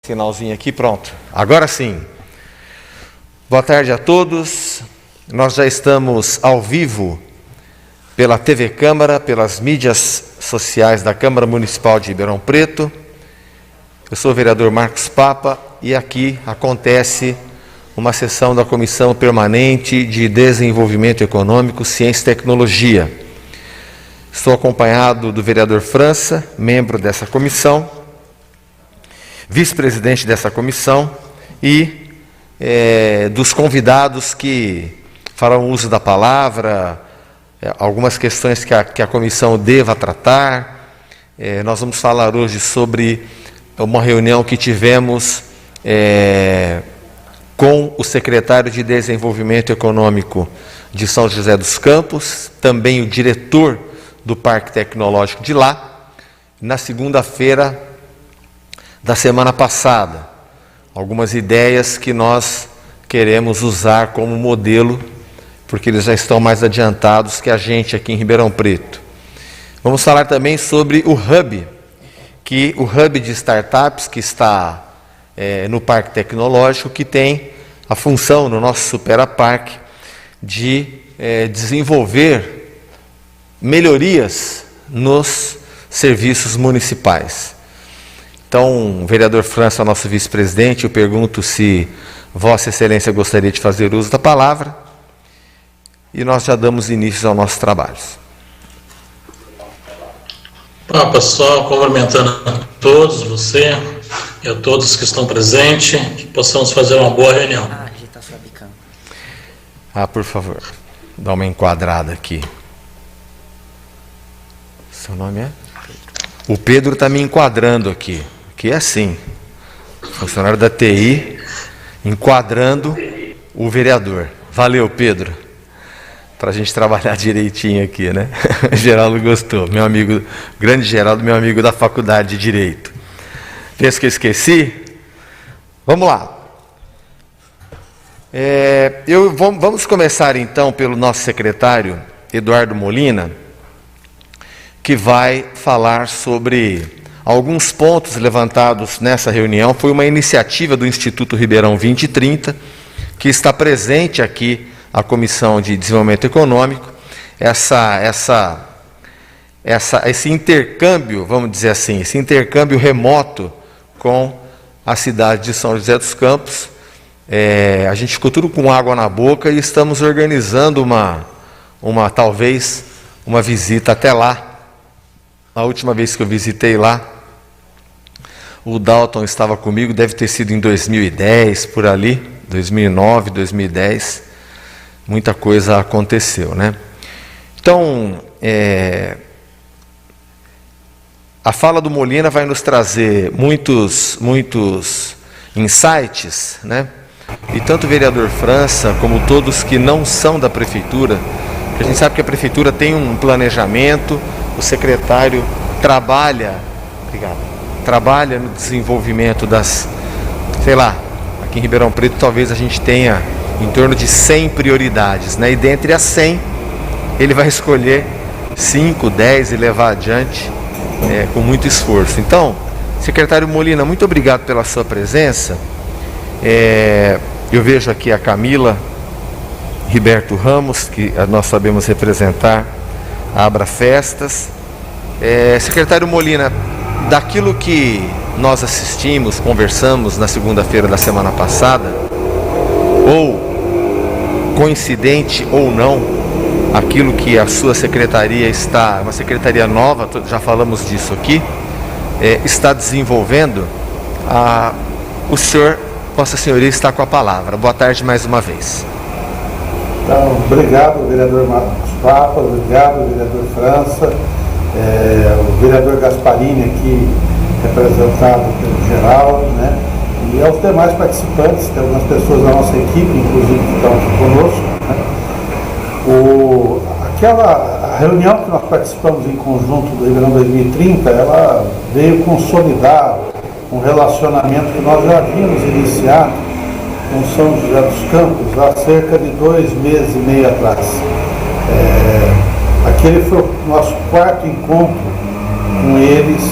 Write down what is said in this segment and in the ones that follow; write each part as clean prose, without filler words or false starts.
Sinalzinho aqui, pronto. Agora sim. Boa tarde a todos. Nós já estamos ao vivo pela TV Câmara, pelas mídias sociais da Câmara Municipal de Ribeirão Preto. Eu sou o vereador Marcos Papa e aqui acontece uma sessão da Comissão Permanente de Desenvolvimento Econômico, Ciência e Tecnologia. Estou acompanhado do vereador França, membro dessa comissão, vice-presidente dessa comissão e dos convidados que farão uso da palavra, algumas questões que a comissão deva tratar. Nós vamos falar hoje sobre uma reunião que tivemos com o secretário de Desenvolvimento Econômico de São José dos Campos, também o diretor do Parque Tecnológico de lá, na segunda-feira da semana passada. Algumas ideias que nós queremos usar como modelo, porque eles já estão mais adiantados que a gente aqui em Ribeirão Preto. Vamos falar também sobre o Hub, o Hub de Startups que está no Parque Tecnológico, que tem a função no nosso Superaparque de desenvolver melhorias nos serviços municipais. Então, o vereador França, nosso vice-presidente, eu pergunto se Vossa Excelência gostaria de fazer uso da palavra e nós já damos início aos nossos trabalhos. Pessoal, cumprimentando a todos, você e a todos que estão presentes, que possamos fazer uma boa reunião. Por favor, dá uma enquadrada aqui. Seu nome é? O Pedro está me enquadrando aqui. Que é assim, funcionário da TI enquadrando o vereador. Valeu, Pedro, para a gente trabalhar direitinho aqui, né? Geraldo gostou, meu amigo, grande Geraldo, meu amigo da faculdade de Direito. Penso que eu esqueci? Vamos lá. Vamos começar então pelo nosso secretário, Eduardo Molina, que vai falar sobre alguns pontos levantados nessa reunião. Foi uma iniciativa do Instituto Ribeirão 2030, que está presente aqui a Comissão de Desenvolvimento Econômico. Esse intercâmbio, vamos dizer assim, esse intercâmbio remoto com a cidade de São José dos Campos. A gente ficou tudo com água na boca e estamos organizando talvez uma visita até lá. A última vez que eu visitei lá, o Dalton estava comigo, deve ter sido em 2010, por ali, 2009, 2010. Muita coisa aconteceu, né? Então, a fala do Molina vai nos trazer muitos insights, né? E tanto o vereador França, como todos que não são da prefeitura, a gente sabe que a prefeitura tem um planejamento, o secretário trabalha no desenvolvimento aqui em Ribeirão Preto talvez a gente tenha em torno de 100 prioridades, né? E dentre as 100, ele vai escolher 5, 10 e levar adiante com muito esforço. Então, secretário Molina, muito obrigado pela sua presença. Eu vejo aqui a Camila Riberto Ramos, que nós sabemos representar a Abra Festas. Secretário Molina, daquilo que nós assistimos, conversamos na segunda-feira da semana passada, ou coincidente ou não, aquilo que a sua secretaria está, uma secretaria nova, já falamos disso aqui, está desenvolvendo, o senhor, Vossa Senhoria, está com a palavra. Boa tarde mais uma vez. Então, obrigado, vereador Marcos Papa, obrigado, vereador França, o vereador Gasparini aqui, representado pelo Geraldo, né? E aos demais participantes, tem algumas pessoas da nossa equipe, inclusive, que estão aqui conosco, né? A reunião que nós participamos em conjunto do Ribeirão 2030, ela veio consolidar um relacionamento que nós já havíamos iniciado com São José dos Campos há cerca de 2 meses e meio atrás. Aquele foi o nosso 4º encontro com eles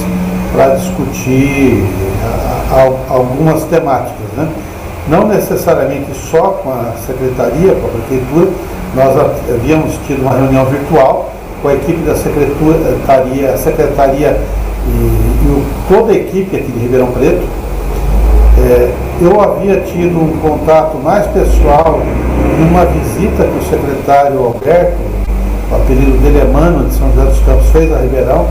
para discutir algumas temáticas, né? Não necessariamente só com a Secretaria, com a Prefeitura. Nós havíamos tido uma reunião virtual com a equipe da Secretaria, a Secretaria e toda a equipe aqui de Ribeirão Preto. Eu havia tido um contato mais pessoal numa visita que o secretário Alberto, o apelido dele é Mano, de São José dos Campos, fez a Ribeirão.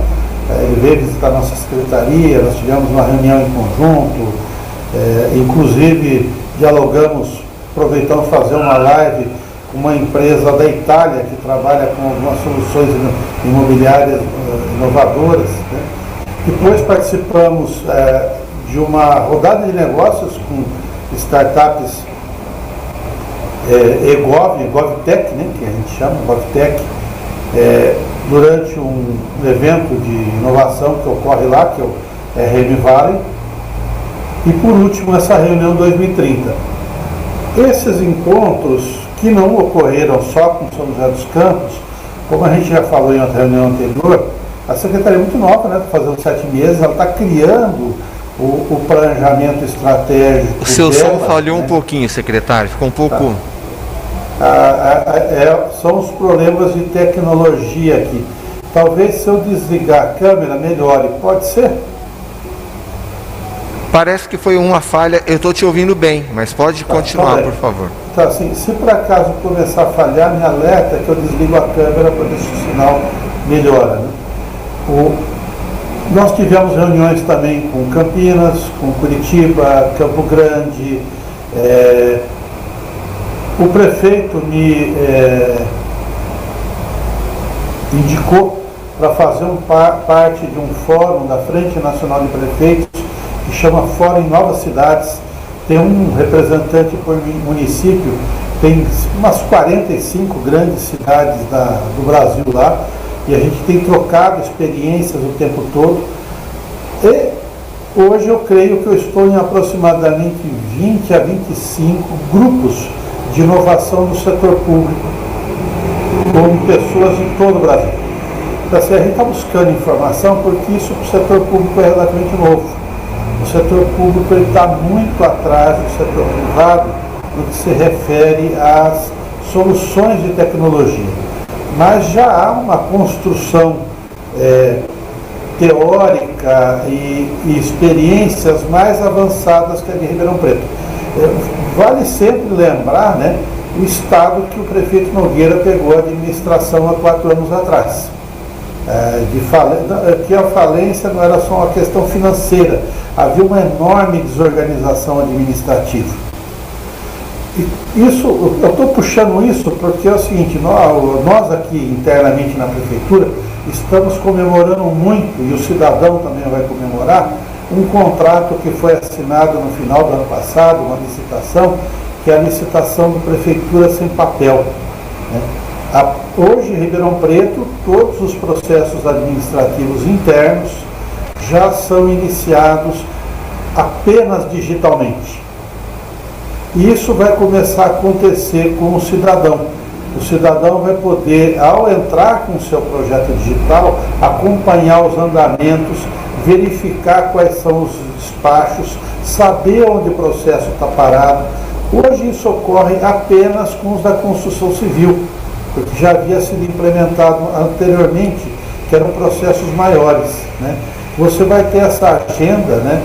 Ele veio visitar a nossa secretaria, nós tivemos uma reunião em conjunto, inclusive dialogamos, aproveitamos fazer uma live com uma empresa da Itália que trabalha com algumas soluções imobiliárias inovadoras, né? Depois participamos de uma rodada de negócios com startups GovTech, né, que a gente chama GovTech, durante um evento de inovação que ocorre lá, que é o RM Valley, e por último essa reunião 2030. Esses encontros que não ocorreram só com São José dos Campos, como a gente já falou em outra reunião anterior, a Secretaria é muito nova, né, está fazendo 7 meses, ela está criando o planejamento estratégico. O seu dela, som falhou, né? Um pouquinho, secretário, ficou um pouco... São os problemas de tecnologia aqui. Talvez se eu desligar a câmera melhore, pode ser? Parece que foi uma falha, eu estou te ouvindo bem, mas pode continuar, por favor. Então, assim, se por acaso começar a falhar, me alerta que eu desligo a câmera para ver se o sinal melhora, né? Nós tivemos reuniões também com Campinas, com Curitiba, Campo Grande. O prefeito me indicou para fazer parte de um fórum da Frente Nacional de Prefeitos, que chama Fórum em Novas Cidades. Tem um representante por município, tem umas 45 grandes cidades do Brasil lá, e a gente tem trocado experiências o tempo todo. E hoje eu creio que eu estou em aproximadamente 20 a 25 grupos de inovação do setor público, com pessoas de todo o Brasil. Então, assim, a gente está buscando informação porque isso para o setor público é relativamente novo. O setor público está muito atrás do setor privado no que se refere às soluções de tecnologia. Mas já há uma construção teórica e experiências mais avançadas que a de Ribeirão Preto. Vale sempre lembrar, né, o estado que o prefeito Nogueira pegou a administração há 4 anos atrás. Que a falência não era só uma questão financeira, havia uma enorme desorganização administrativa. Isso, eu estou puxando isso porque é o seguinte, nós aqui internamente na prefeitura estamos comemorando muito, e o cidadão também vai comemorar, um contrato que foi assinado no final do ano passado, uma licitação, que é a licitação do Prefeitura Sem Papel, né? Hoje, em Ribeirão Preto, todos os processos administrativos internos já são iniciados apenas digitalmente. E isso vai começar a acontecer com o cidadão. O cidadão vai poder, ao entrar com o seu projeto digital, acompanhar os andamentos, verificar quais são os despachos, saber onde o processo está parado. Hoje isso ocorre apenas com os da construção civil, porque já havia sido implementado anteriormente, que eram processos maiores, né? Você vai ter essa agenda, né,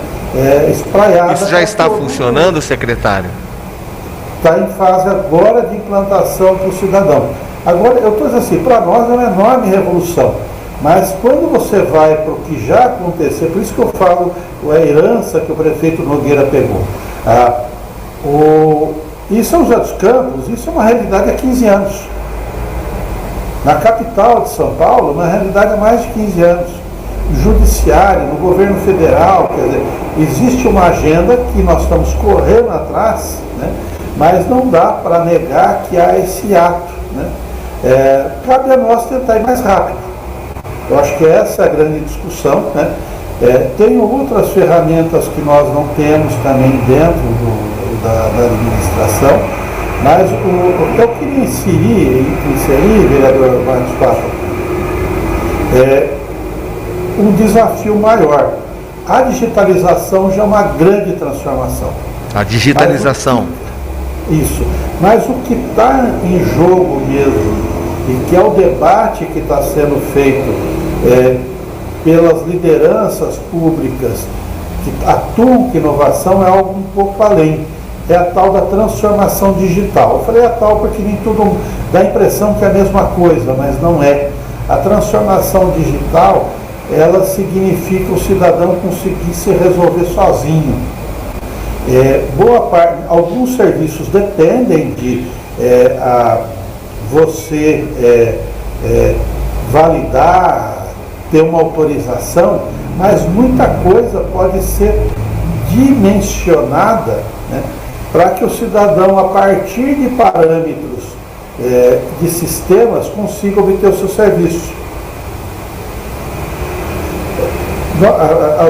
espraiada. Isso já está funcionando, secretário? Está em fase agora de implantação para o cidadão. Agora, eu estou dizendo assim, para nós é uma enorme revolução, mas quando você vai para o que já aconteceu, por isso que eu falo a herança que o prefeito Nogueira pegou. Em São José dos Campos, isso é uma realidade há 15 anos. Na capital de São Paulo, uma realidade há mais de 15 anos. No judiciário, no governo federal, quer dizer, existe uma agenda que nós estamos correndo atrás, né? Mas não dá para negar que há esse ato, né? Cabe a nós tentar ir mais rápido. Eu acho que essa é a grande discussão, né? Tem outras ferramentas que nós não temos também dentro da administração, mas o que eu queria inserir, vereador Marcos Papa, um desafio maior. A digitalização já é uma grande transformação. A digitalização. Mas o que está em jogo mesmo, e que é o debate que está sendo feito pelas lideranças públicas que atuam com inovação, é algo um pouco além. É a tal da transformação digital. Eu falei a tal porque nem tudo dá a impressão que é a mesma coisa, mas não é. A transformação digital, ela significa o cidadão conseguir se resolver sozinho. Boa parte, alguns serviços dependem de você validar, ter uma autorização, mas muita coisa pode ser dimensionada, né, para que o cidadão, a partir de parâmetros de sistemas, consiga obter o seu serviço.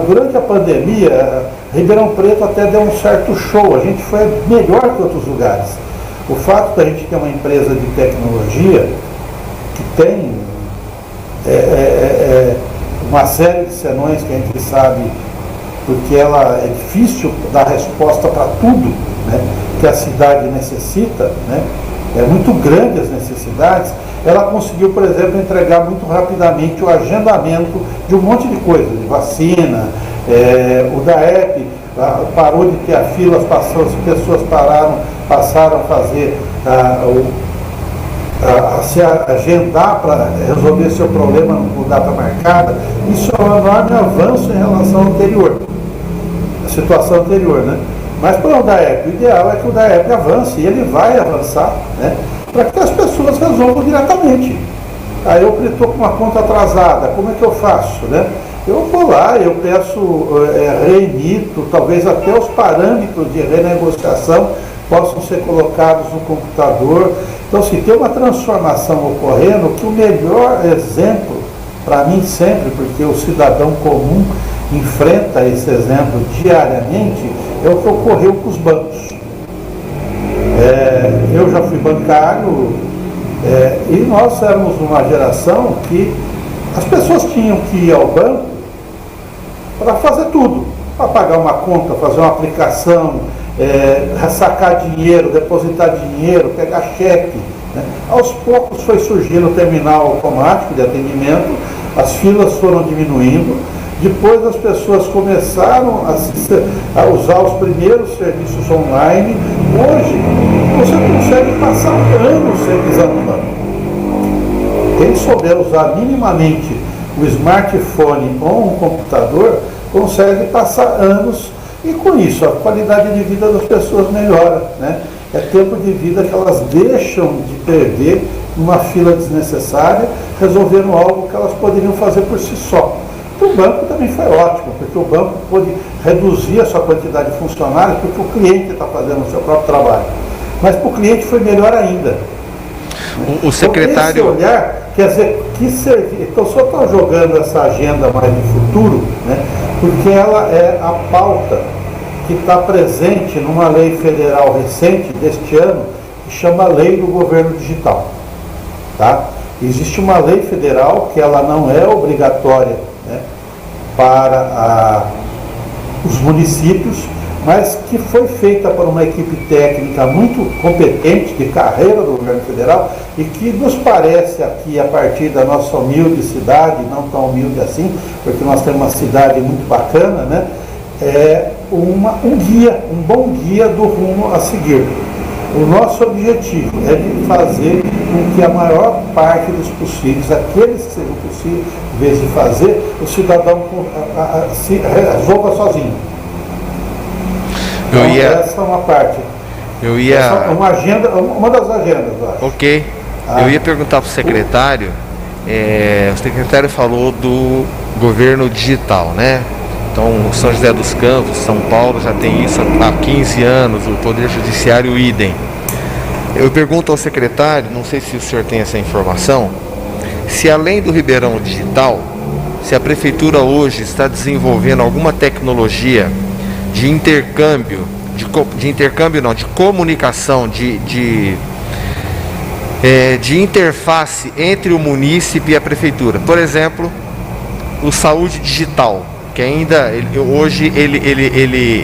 Durante a pandemia, Ribeirão Preto até deu um certo show, a gente foi melhor que outros lugares. O fato da gente ter uma empresa de tecnologia que tem uma série de senões que a gente sabe, porque ela é difícil dar resposta para tudo, né, que a cidade necessita, né, é muito grande as necessidades. Ela conseguiu, por exemplo, entregar muito rapidamente o agendamento de um monte de coisa, de vacina, o DAEP parou de ter a fila, as pessoas passaram a fazer a se agendar para resolver seu problema com data marcada. Isso é um enorme avanço em relação ao anterior, a situação anterior, né? Mas para o DAEP, o ideal é que o DAEP avance, e ele vai avançar, né, para que as pessoas resolvam diretamente. Aí eu estou com uma conta atrasada, como é que eu faço, né? Eu vou lá, eu peço, reemito, talvez até os parâmetros de renegociação possam ser colocados no computador. Então, se tem uma transformação ocorrendo, que o melhor exemplo, para mim sempre, porque o cidadão comum enfrenta esse exemplo diariamente, é o que ocorreu com os bancos. Eu já fui bancário e nós éramos uma geração que as pessoas tinham que ir ao banco para fazer tudo, para pagar uma conta, fazer uma aplicação, sacar dinheiro, depositar dinheiro, pegar cheque, né? Aos poucos foi surgindo o terminal automático de atendimento, as filas foram diminuindo, depois as pessoas começaram a usar os primeiros serviços online. Hoje você consegue passar anos sem pisar no banco. Quem souber usar minimamente o smartphone ou um computador, consegue passar anos, e com isso a qualidade de vida das pessoas melhora, né? É tempo de vida que elas deixam de perder numa fila desnecessária, resolvendo algo que elas poderiam fazer por si só. Para o banco também foi ótimo, porque o banco pôde reduzir a sua quantidade de funcionários, porque o cliente está fazendo o seu próprio trabalho. Mas para o cliente foi melhor ainda. O secretário... Então, esse olhar, quer dizer, que servir. Então, só estou jogando essa agenda mais de futuro, né, porque ela é a pauta que está presente numa lei federal recente deste ano, que chama Lei do Governo Digital. Tá? Existe uma lei federal que ela não é obrigatória, né, para os municípios, mas que foi feita por uma equipe técnica muito competente, de carreira do governo federal, e que nos parece aqui, a partir da nossa humilde cidade, não tão humilde assim, porque nós temos uma cidade muito bacana, né, um bom guia do rumo a seguir. O nosso objetivo é de fazer com que a maior parte dos possíveis, aqueles que sejam possíveis de fazer, o cidadão se resolva sozinho. Então, essa é uma parte. Essa é uma agenda, uma das agendas, eu acho. Ok. Eu ia perguntar para o secretário, o secretário falou do governo digital, né? Então, São José dos Campos, São Paulo já tem isso há 15 anos, o Poder Judiciário idem. Eu pergunto ao secretário, não sei se o senhor tem essa informação, se além do Ribeirão Digital, se a Prefeitura hoje está desenvolvendo alguma tecnologia de intercâmbio, de comunicação, de interface entre o munícipe e a Prefeitura. Por exemplo, o Saúde Digital, que ainda hoje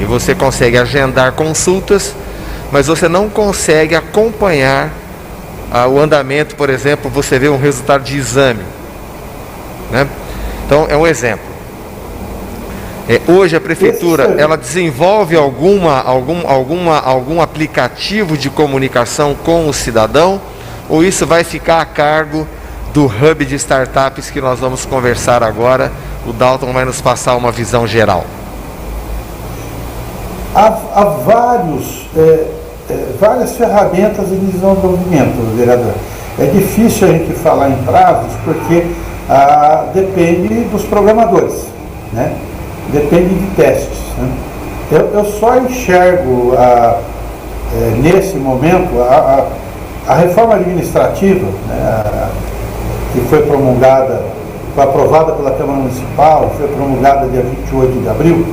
você consegue agendar consultas, mas você não consegue acompanhar o andamento. Por exemplo, você vê um resultado de exame, né? Então é um exemplo. Hoje a prefeitura ela desenvolve algum aplicativo de comunicação com o cidadão, ou isso vai ficar a cargo do Hub de Startups que nós vamos conversar agora? O Dalton vai nos passar uma visão geral. Há várias ferramentas em desenvolvimento, vereador. É difícil a gente falar em prazos porque depende dos programadores, né? Depende de testes, né? Eu só enxergo nesse momento a reforma administrativa, né, que foi aprovada pela Câmara Municipal, foi promulgada dia 28 de abril.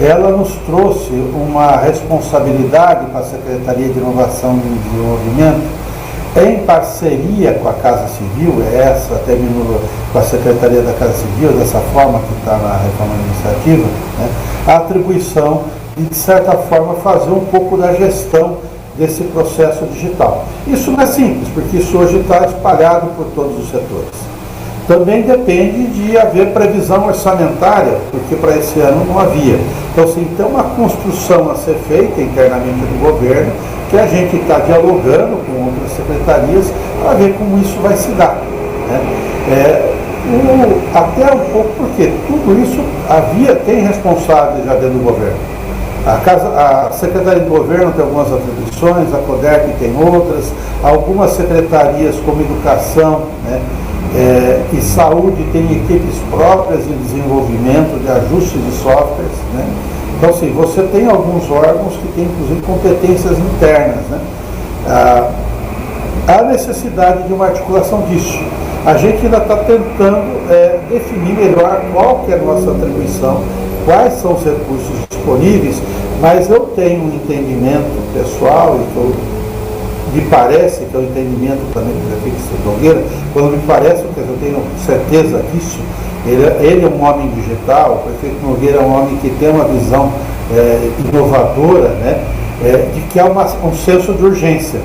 Ela nos trouxe uma responsabilidade para a Secretaria de Inovação e Desenvolvimento, em parceria com a Casa Civil, essa terminou com a Secretaria da Casa Civil, dessa forma que está na reforma administrativa, né, a atribuição de certa forma, fazer um pouco da gestão desse processo digital. Isso não é simples, porque isso hoje está espalhado por todos os setores. Também depende de haver previsão orçamentária, porque para esse ano não havia. Então, sim, tem uma construção a ser feita internamente do governo, que a gente está dialogando com outras secretarias para ver como isso vai se dar, né? Até um pouco porque tudo isso tem responsáveis já dentro do governo. A Secretaria do Governo tem algumas atribuições, a CODERP tem outras, algumas secretarias como Educação, né, e Saúde têm equipes próprias de desenvolvimento, de ajustes de softwares, né? Então, assim, você tem alguns órgãos que têm, inclusive, competências internas, né? Há necessidade de uma articulação disso. A gente ainda está tentando definir melhor qual que é a nossa atribuição, quais são os recursos disponíveis, mas eu tenho um entendimento pessoal, e me parece que é o entendimento também do prefeito Nogueira, quando me parece, porque eu tenho certeza disso, ele é um homem digital, o prefeito Nogueira é um homem que tem uma visão inovadora, né, de que há um senso de urgência.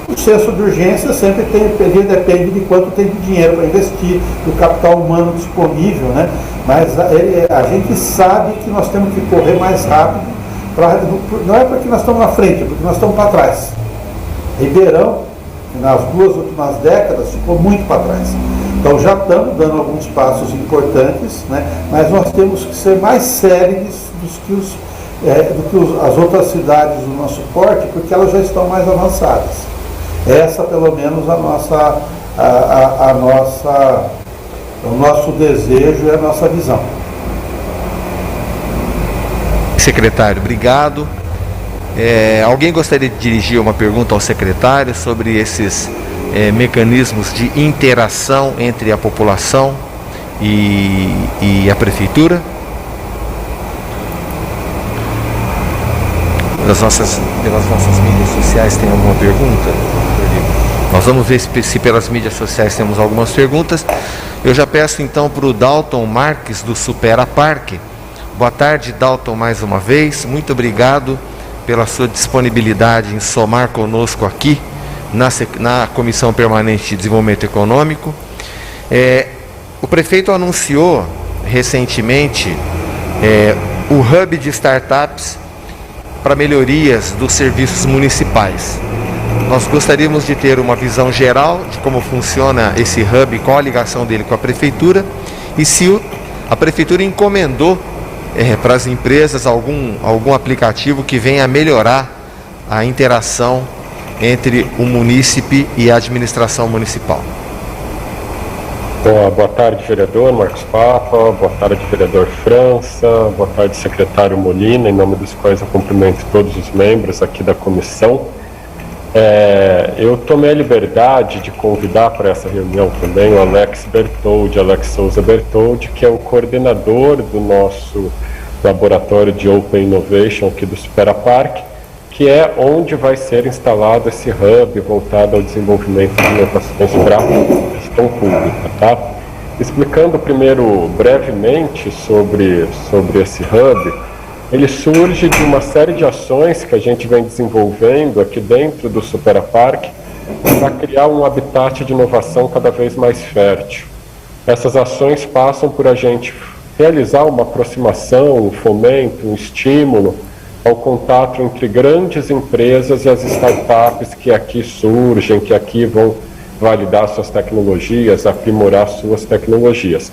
O senso de urgência sempre depende de quanto tem de dinheiro para investir, do capital humano disponível, né? Mas a gente sabe que nós temos que correr mais rápido, não é porque nós estamos na frente, é porque nós estamos para trás. Ribeirão, nas 2 últimas décadas, ficou muito para trás. Então já estamos dando alguns passos importantes, né? Mas nós temos que ser mais céleres do que as outras cidades do nosso porte, porque elas já estão mais avançadas. Essa, pelo menos, o nosso desejo e a nossa visão. Secretário, obrigado. Alguém gostaria de dirigir uma pergunta ao secretário sobre esses mecanismos de interação entre a população e a prefeitura? Pelas nossas mídias sociais tem alguma pergunta? Nós vamos ver se pelas mídias sociais temos algumas perguntas. Eu já peço então para o Dalton Marques do Supera Parque. Boa tarde, Dalton, mais uma vez. Muito obrigado pela sua disponibilidade em somar conosco aqui na Comissão Permanente de Desenvolvimento Econômico. O prefeito anunciou recentemente o Hub de Startups para melhorias dos serviços municipais. Nós gostaríamos de ter uma visão geral de como funciona esse hub, qual a ligação dele com a prefeitura e se a prefeitura encomendou para as empresas algum aplicativo que venha a melhorar a interação entre o munícipe e a administração municipal. Boa tarde, vereador Marcos Papa, boa tarde, vereador França, boa tarde, secretário Molina, em nome dos quais eu cumprimento todos os membros aqui da comissão. Eu tomei a liberdade de convidar para essa reunião também o Alex Souza Bertoldi, que é o coordenador do nosso laboratório de Open Innovation aqui do Supera Parque, que é onde vai ser instalado esse hub voltado ao desenvolvimento de inovações para a gestão pública, tá? Explicando primeiro brevemente sobre esse hub, ele surge de uma série de ações que a gente vem desenvolvendo aqui dentro do Superapark para criar um habitat de inovação cada vez mais fértil. Essas ações passam por a gente realizar uma aproximação, um fomento, um estímulo ao contato entre grandes empresas e as startups que aqui surgem, que aqui vão validar suas tecnologias, aprimorar suas tecnologias.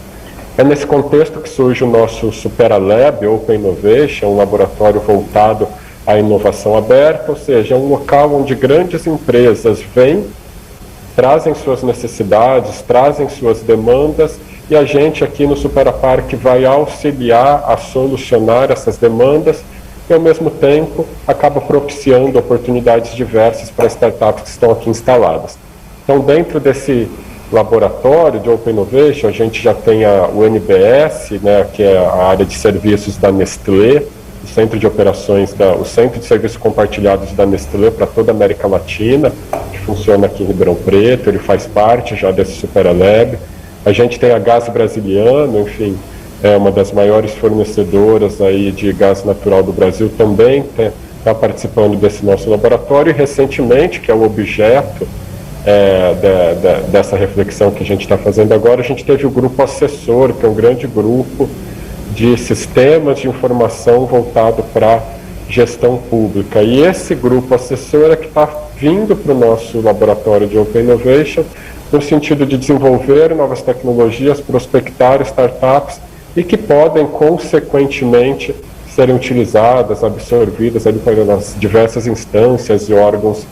É nesse contexto que surge o nosso SuperaLab, Open Innovation, um laboratório voltado à inovação aberta, ou seja, um local onde grandes empresas vêm, trazem suas necessidades, trazem suas demandas, e a gente aqui no Superapark vai auxiliar a solucionar essas demandas e, ao mesmo tempo, acaba propiciando oportunidades diversas para startups que estão aqui instaladas. Então, dentro desse laboratório de Open Innovation, a gente já tem o NBS, né, que é a área de serviços da Nestlé, o Centro de Operações, o Centro de Serviços Compartilhados da Nestlé para toda a América Latina, que funciona aqui em Ribeirão Preto, ele faz parte já desse SuperaLab. A gente tem a Gás Brasiliano, enfim, é uma das maiores fornecedoras aí de gás natural do Brasil, também está participando desse nosso laboratório, e recentemente, que é o objeto dessa reflexão que a gente está fazendo agora, a gente teve o grupo assessor, que é um grande grupo de sistemas de informação voltado para gestão pública. E esse grupo assessor é que está vindo para o nosso laboratório de Open Innovation no sentido de desenvolver novas tecnologias, prospectar startups e que podem, consequentemente, serem utilizadas, absorvidas ali pelas diversas instâncias e órgãos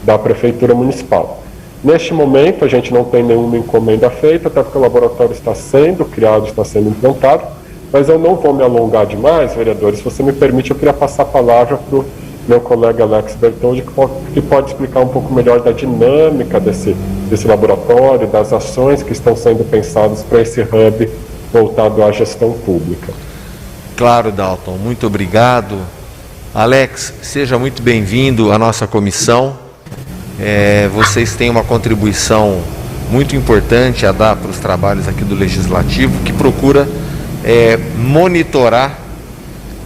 da Prefeitura Municipal. Neste momento, a gente não tem nenhuma encomenda feita, até porque o laboratório está sendo criado, está sendo implantado, mas eu não vou me alongar demais, vereadores. Se você me permite, eu queria passar a palavra para o meu colega Alex Bertoldi, que pode explicar um pouco melhor da dinâmica desse laboratório, das ações que estão sendo pensadas para esse hub voltado à gestão pública. Claro, Dalton, muito obrigado. Alex, seja muito bem-vindo à nossa comissão. Vocês têm uma contribuição muito importante a dar para os trabalhos aqui do Legislativo, que procura monitorar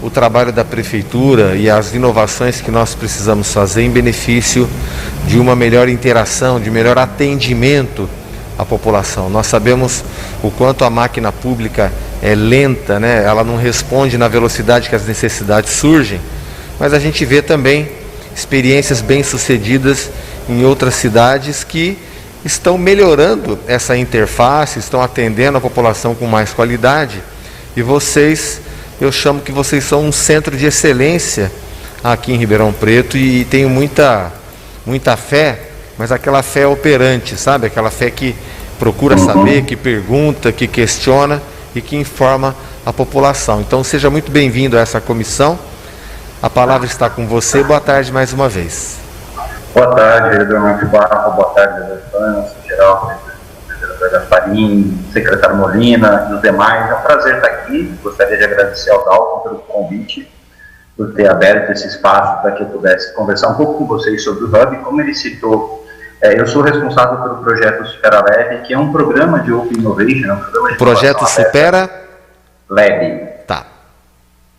o trabalho da Prefeitura e as inovações que nós precisamos fazer em benefício de uma melhor interação, de melhor atendimento à população. Nós sabemos o quanto a máquina pública é lenta, né? Ela não responde na velocidade que as necessidades surgem, mas a gente vê também experiências bem-sucedidas em outras cidades que estão melhorando essa interface, estão atendendo a população com mais qualidade. E vocês, eu chamo que vocês são um centro de excelência aqui em Ribeirão Preto, e tenho muita fé, mas aquela fé operante, sabe? Aquela fé que procura saber, que pergunta, que questiona e que informa a população. Então seja muito bem-vindo a essa comissão. A palavra está com você. Boa tarde mais uma vez. Boa tarde, vereador Marcos Barro. Boa tarde, vereador França, geral, vereador Gasparini, secretário Molina e os demais. É um prazer estar aqui. Gostaria de agradecer ao Dalton pelo convite, por ter aberto esse espaço para que eu pudesse conversar um pouco com vocês sobre o Hub. Como ele citou, eu sou responsável pelo projeto SuperaLab, que é um programa de Open Innovation, um programa de projeto Supera Lab. Tá.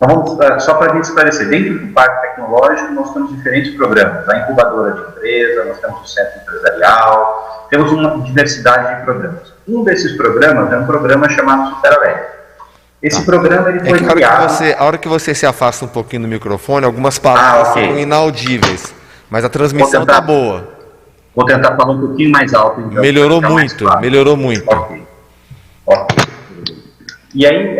Então, só para a gente esclarecer, dentro do Parque Tecnológico nós temos diferentes programas, a incubadora de empresa, nós temos o centro empresarial, temos uma diversidade de programas. Um desses programas é um programa chamado SuperaLab. Esse programa ele foi criado... A hora que você se afasta um pouquinho do microfone, algumas palavras ficam inaudíveis, mas a transmissão está boa. Vou tentar falar um pouquinho mais alto. Então, melhorou muito. Ok. E aí,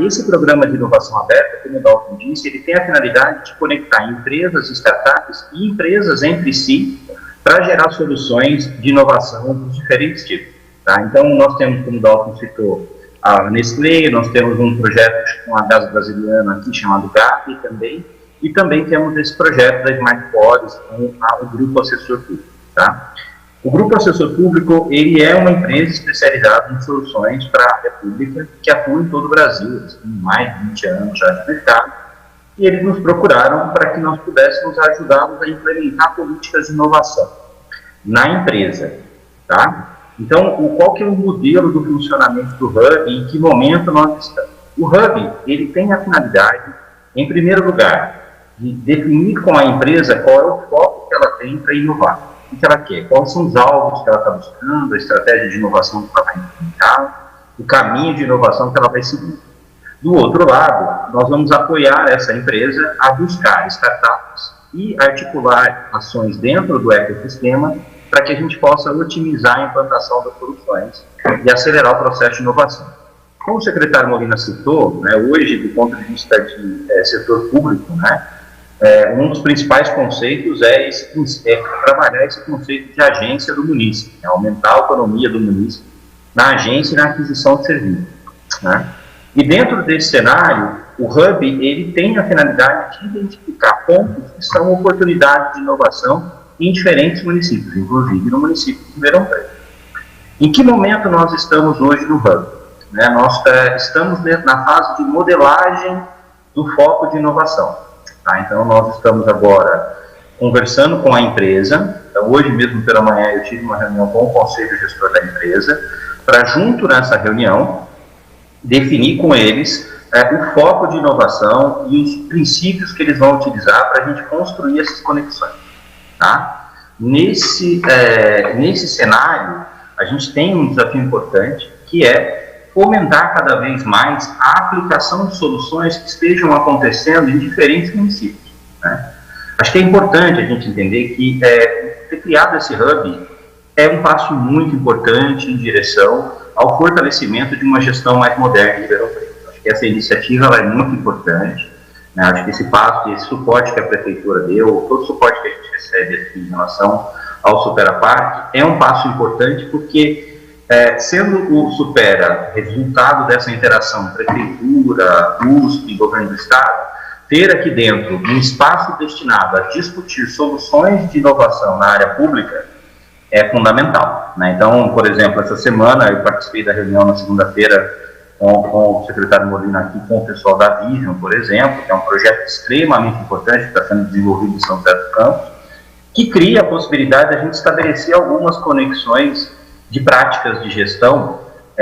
esse programa de inovação aberta, como o Dalton disse, ele tem a finalidade de conectar empresas, startups e empresas entre si para gerar soluções de inovação dos diferentes tipos. Tá? Então, nós temos, como o Dalton citou, a Nestlé, nós temos um projeto com a Gás Brasiliano aqui, chamado GAP também, e também temos esse projeto da Smart Forest com o Grupo Assessor Público. Tá? O Grupo Assessor Público, ele é uma empresa especializada em soluções para a área pública, que atua em todo o Brasil, eles têm mais de 20 anos já de mercado, e eles nos procuraram para que nós pudéssemos ajudá-los a implementar políticas de inovação na empresa. Tá? Então, qual que é o modelo do funcionamento do Hub e em que momento nós estamos? O Hub, ele tem a finalidade, em primeiro lugar, de definir com a empresa qual é o foco que ela tem para inovar. O que ela quer, quais são os alvos que ela está buscando, a estratégia de inovação que ela vai implementar, o caminho de inovação que ela vai seguir. Do outro lado, nós vamos apoiar essa empresa a buscar startups e articular ações dentro do ecossistema para que a gente possa otimizar a implantação das soluções e acelerar o processo de inovação. Como o secretário Molina citou, né, hoje, do ponto de vista de setor público, né, um dos principais conceitos é trabalhar esse conceito de agência do munícipe, né, aumentar a autonomia do munícipe na agência e na aquisição de serviços. Né. E dentro desse cenário, o Hub ele tem a finalidade de identificar pontos que são oportunidades de inovação em diferentes municípios, inclusive no município de Ribeirão Preto. Em que momento nós estamos hoje no Hub? Né, nós estamos na fase de modelagem do foco de inovação. Tá? Então, nós estamos agora conversando com a empresa. Então, hoje mesmo pela manhã eu tive uma reunião com o conselho gestor da empresa, para junto nessa reunião, definir com eles o foco de inovação e os princípios que eles vão utilizar para a gente construir essas conexões. Tá? Nesse cenário, a gente tem um desafio importante, que é fomentar cada vez mais a aplicação de soluções que estejam acontecendo em diferentes municípios. Né? Acho que é importante a gente entender que ter criado esse Hub é um passo muito importante em direção ao fortalecimento de uma gestão mais moderna de Ribeirão Preto. Acho que essa iniciativa ela é muito importante. Né? Acho que esse passo, esse suporte que a Prefeitura deu, todo o suporte que a gente recebe aqui em relação ao Supera Parque, é um passo importante porque sendo o Supera resultado dessa interação Prefeitura, USP, Governo do Estado, ter aqui dentro um espaço destinado a discutir soluções de inovação na área pública é fundamental. Né? Então, por exemplo, essa semana eu participei da reunião na segunda-feira com o secretário Molina aqui, com o pessoal da Vision, por exemplo, que é um projeto extremamente importante que está sendo desenvolvido em São José dos Campos, que cria a possibilidade de a gente estabelecer algumas conexões de práticas de gestão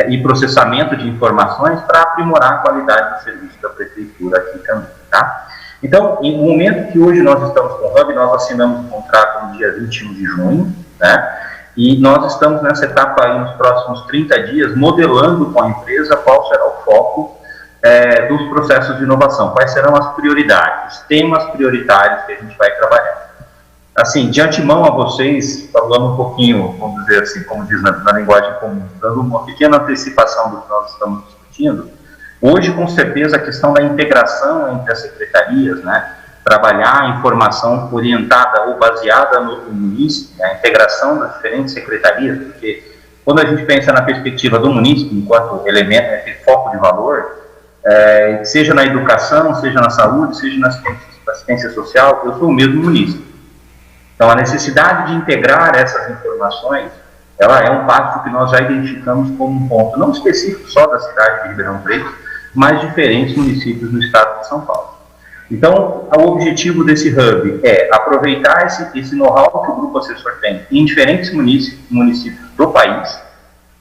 e processamento de informações para aprimorar a qualidade do serviço da Prefeitura aqui também. Tá? Então, no momento que hoje nós estamos com o Hub, nós assinamos um contrato no dia 21 de junho, né? E nós estamos nessa etapa aí nos próximos 30 dias, modelando com a empresa qual será o foco dos processos de inovação, quais serão as prioridades, os temas prioritários que a gente vai trabalhar. Assim, de antemão a vocês, falando um pouquinho, vamos dizer assim, como diz na linguagem comum, dando uma pequena antecipação do que nós estamos discutindo, hoje, com certeza, a questão da integração entre as secretarias, né, trabalhar a informação orientada ou baseada no munícipe, né, a integração das diferentes secretarias, porque quando a gente pensa na perspectiva do munícipe, enquanto elemento, foco de valor, seja na educação, seja na saúde, seja na assistência social, eu sou o mesmo munícipe. Então, a necessidade de integrar essas informações, ela é um passo que nós já identificamos como um ponto, não específico só da cidade de Ribeirão Preto, mas diferentes municípios no estado de São Paulo. Então, o objetivo desse Hub é aproveitar esse know-how que o Grupo Assessor tem em diferentes municípios do país.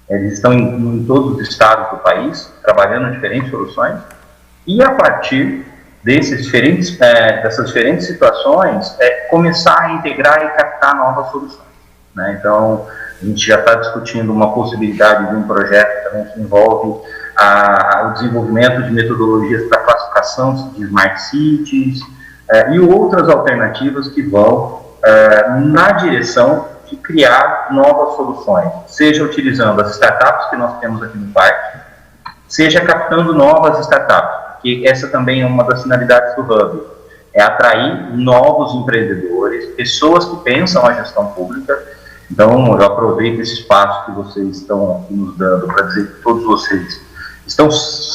Eles estão em todos os estados do país, trabalhando em diferentes soluções, e a partir dessas diferentes situações, começar a integrar e captar novas soluções. Né? Então, a gente já está discutindo uma possibilidade de um projeto também que envolve o desenvolvimento de metodologias para classificação de smart cities e outras alternativas que vão na direção de criar novas soluções, seja utilizando as startups que nós temos aqui no parque, seja captando novas startups, porque essa também é uma das finalidades do Hub, é atrair novos empreendedores, pessoas que pensam a gestão pública. Então, eu aproveito esse espaço que vocês estão aqui nos dando para dizer que todos vocês estão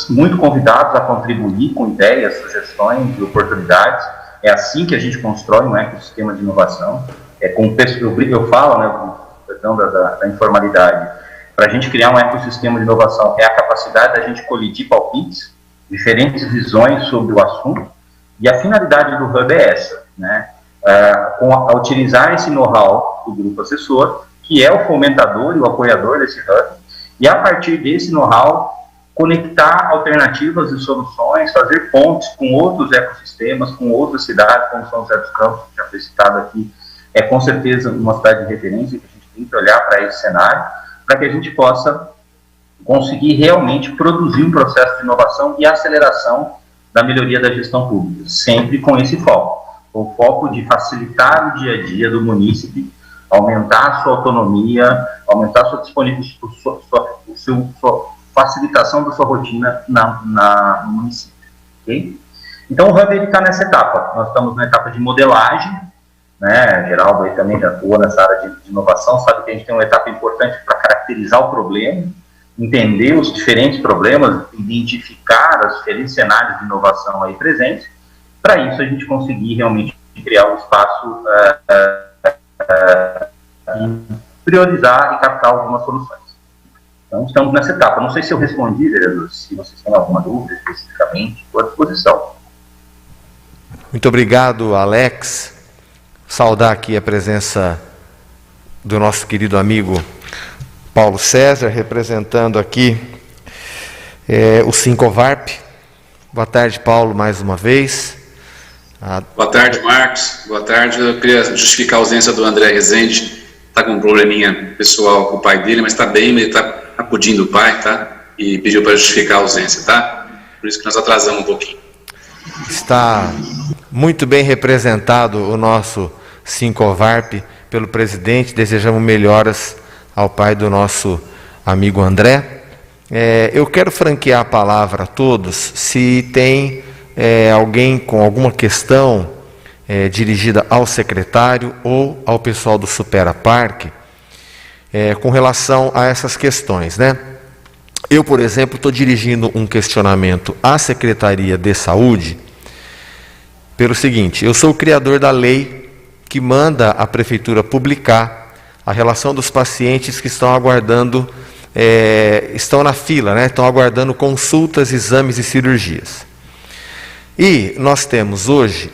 muito convidados a contribuir com ideias, sugestões e oportunidades. É assim que a gente constrói um ecossistema de inovação. Eu falo, né, perdão, da informalidade, para a gente criar um ecossistema de inovação, é a capacidade da gente colidir palpites, diferentes visões sobre o assunto, e a finalidade do Hub é essa, né? A utilizar esse know-how do Grupo Assessor, que é o fomentador e o apoiador desse hub, e a partir desse know-how, conectar alternativas e soluções, fazer pontes com outros ecossistemas, com outras cidades, como São José dos Campos, que já foi citado aqui, é com certeza uma cidade de referência, que a gente tem que olhar para esse cenário, para que a gente possa conseguir realmente produzir um processo de inovação e aceleração da melhoria da gestão pública, sempre com esse foco. O foco de facilitar o dia a dia do munícipe, aumentar a sua autonomia, aumentar a sua disponibilidade, sua facilitação da sua rotina no município. Okay? Então, o Hub está nessa etapa. Nós estamos na etapa de modelagem, né? Geraldo aí também já atua nessa área de inovação, sabe que a gente tem uma etapa importante para caracterizar o problema, entender os diferentes problemas, identificar os diferentes cenários de inovação aí presentes. Para isso, a gente conseguir realmente criar um espaço priorizar e captar algumas soluções. Então, estamos nessa etapa. Não sei se eu respondi, vereador, se vocês têm alguma dúvida especificamente, estou à disposição. Muito obrigado, Alex. Saudar aqui a presença do nosso querido amigo Paulo César, representando aqui o Sincovarp. Boa tarde, Paulo, mais uma vez. Boa tarde, Marcos. Boa tarde. Eu queria justificar a ausência do André Rezende. Está com um probleminha pessoal com o pai dele, mas está bem, ele está acudindo o pai, tá? E pediu para justificar a ausência, tá? Por isso que nós atrasamos um pouquinho. Está muito bem representado o nosso Sincovarp pelo presidente. Desejamos melhoras ao pai do nosso amigo André. Eu quero franquear a palavra a todos, se tem alguém com alguma questão dirigida ao secretário ou ao pessoal do Supera Parque, com relação a essas questões, né? Eu, por exemplo, estou dirigindo um questionamento à Secretaria de Saúde pelo seguinte: eu sou o criador da lei que manda a Prefeitura publicar a relação dos pacientes que estão aguardando, estão na fila, né? Estão aguardando consultas, exames e cirurgias. E nós temos hoje,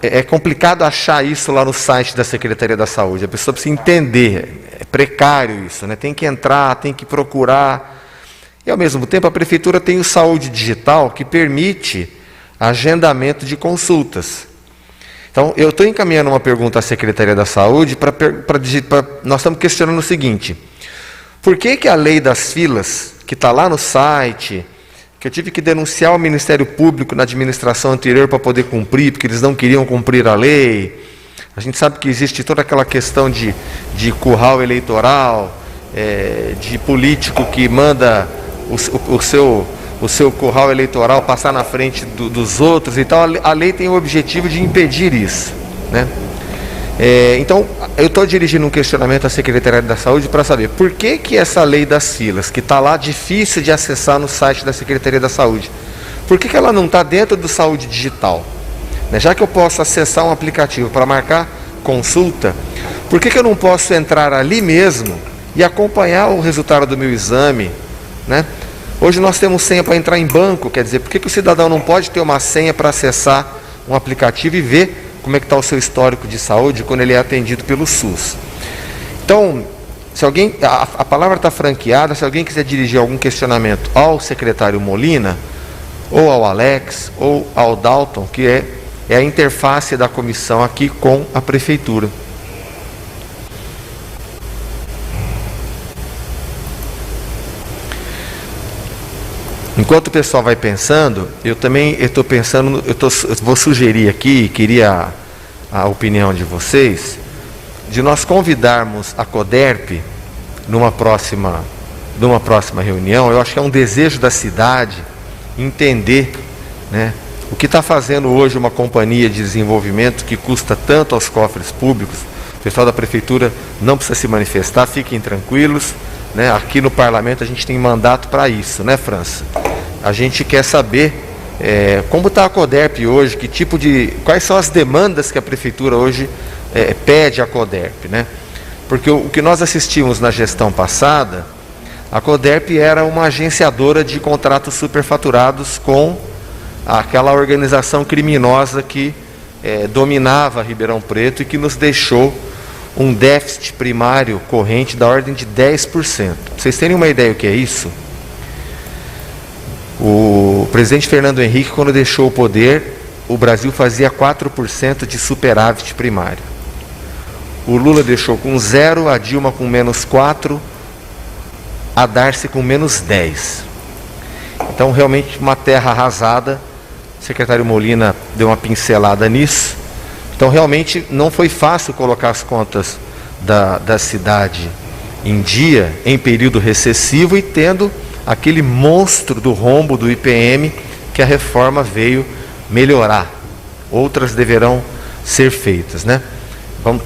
é complicado achar isso lá no site da Secretaria da Saúde, a pessoa precisa entender, é precário isso, né? Tem que entrar, tem que procurar, e ao mesmo tempo a Prefeitura tem o Saúde Digital, que permite agendamento de consultas. Então, eu estou encaminhando uma pergunta à Secretaria da Saúde, nós estamos questionando o seguinte: por que a lei das filas, que está lá no site, que eu tive que denunciar ao Ministério Público na administração anterior para poder cumprir, porque eles não queriam cumprir a lei. A gente sabe que existe toda aquela questão de curral eleitoral, de político que manda o seu curral eleitoral passar na frente dos outros e tal. A lei tem o objetivo de impedir isso, né? Então, eu estou dirigindo um questionamento à Secretaria da Saúde para saber por que essa lei das filas, que está lá difícil de acessar no site da Secretaria da Saúde, por que ela não está dentro do Saúde Digital? Né? Já que eu posso acessar um aplicativo para marcar consulta, por que eu não posso entrar ali mesmo e acompanhar o resultado do meu exame, né? Hoje nós temos senha para entrar em banco, quer dizer, por que o cidadão não pode ter uma senha para acessar um aplicativo e ver como é que está o seu histórico de saúde quando ele é atendido pelo SUS? Então, se alguém, a palavra está franqueada, se alguém quiser dirigir algum questionamento ao secretário Molina, ou ao Alex, ou ao Dalton, que é a interface da comissão aqui com a Prefeitura. Enquanto o pessoal vai pensando, eu estou pensando, eu vou sugerir aqui, queria a opinião de vocês, de nós convidarmos a CODERP numa próxima reunião. Eu acho que é um desejo da cidade entender, né, o que está fazendo hoje uma companhia de desenvolvimento que custa tanto aos cofres públicos. O pessoal da Prefeitura não precisa se manifestar, fiquem tranquilos. Né? Aqui no Parlamento a gente tem mandato para isso, né, França? A gente quer saber como está a CODERP hoje, quais são as demandas que a Prefeitura hoje pede à CODERP, né? Porque o que nós assistimos na gestão passada, a CODERP era uma agenciadora de contratos superfaturados com aquela organização criminosa que dominava Ribeirão Preto e que nos deixou um déficit primário corrente da ordem de 10%. Pra vocês terem uma ideia do que é isso, o presidente Fernando Henrique, quando deixou o poder, o Brasil fazia 4% de superávit primário. O Lula deixou com 0, a Dilma com -4, a Darcy com -10. Então, realmente, uma terra arrasada. O secretário Molina deu uma pincelada nisso. Então, realmente, não foi fácil colocar as contas da cidade em dia, em período recessivo, e tendo aquele monstro do rombo do IPM que a reforma veio melhorar. Outras deverão ser feitas, né?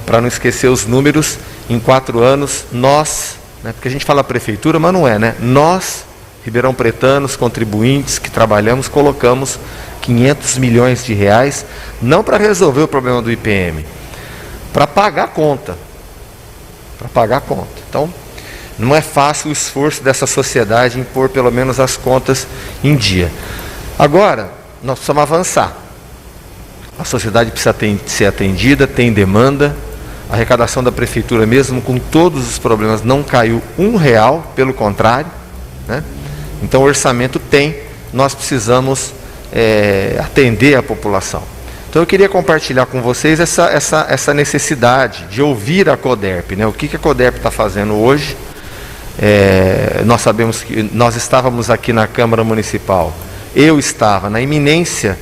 Para não esquecer os números, em 4 anos, nós, né, porque a gente fala prefeitura, mas não é, né? Nós, ribeirão pretanos, contribuintes que trabalhamos, colocamos 500 milhões de reais, não para resolver o problema do IPM, para pagar a conta. Para pagar a conta. Então, não é fácil o esforço dessa sociedade em pôr pelo menos as contas em dia. Agora, nós precisamos avançar. A sociedade precisa ser atendida, tem demanda. A arrecadação da prefeitura, mesmo com todos os problemas, não caiu R$1, pelo contrário, né? Então o orçamento tem, nós precisamos atender a população. Então eu queria compartilhar com vocês essa necessidade de ouvir a CODERP, né? O que a CODERP está fazendo hoje. Nós sabemos que nós estávamos aqui na Câmara Municipal, eu estava na iminência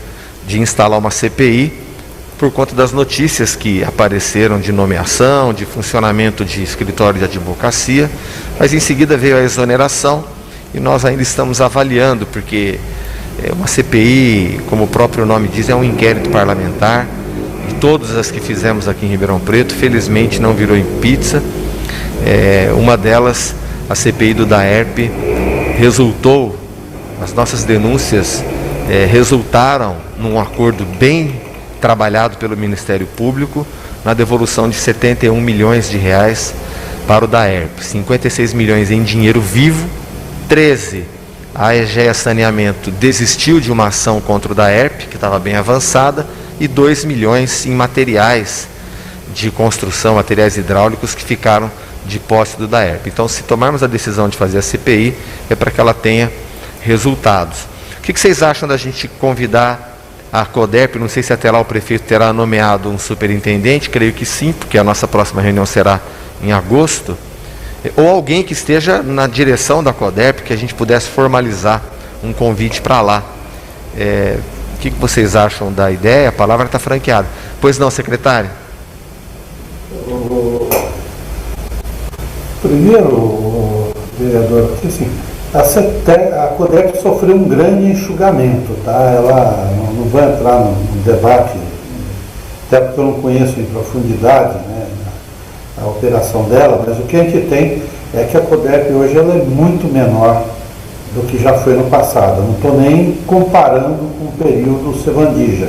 de instalar uma CPI, por conta das notícias que apareceram de nomeação, de funcionamento de escritório de advocacia, mas em seguida veio a exoneração e nós ainda estamos avaliando, porque uma CPI, como o próprio nome diz, é um inquérito parlamentar, e todas as que fizemos aqui em Ribeirão Preto, felizmente não virou em pizza. Uma delas, a CPI do DAERP, resultou, as nossas denúncias resultaram num acordo bem trabalhado pelo Ministério Público, na devolução de 71 milhões de reais para o DAERP, 56 milhões em dinheiro vivo, 13 a EGEA Saneamento desistiu de uma ação contra o DAERP, que estava bem avançada, e 2 milhões em materiais de construção, materiais hidráulicos que ficaram de posse do DAERP. Então, se tomarmos a decisão de fazer a CPI, é para que ela tenha resultados. O que vocês acham da gente convidar a CODERP? Não sei se até lá o prefeito terá nomeado um superintendente, creio que sim, porque a nossa próxima reunião será em agosto, ou alguém que esteja na direção da CODERP, que a gente pudesse formalizar um convite para lá. O que vocês acham da ideia? A palavra está franqueada. Pois não, secretário? Primeiro, vereador, porque assim, a CODERP sofreu um grande enxugamento, tá? Ela não vai entrar no debate, até porque eu não conheço em profundidade, né, a operação dela, mas o que a gente tem é que a CODERP hoje ela é muito menor do que já foi no passado. Eu não estou nem comparando com o período Sevandija,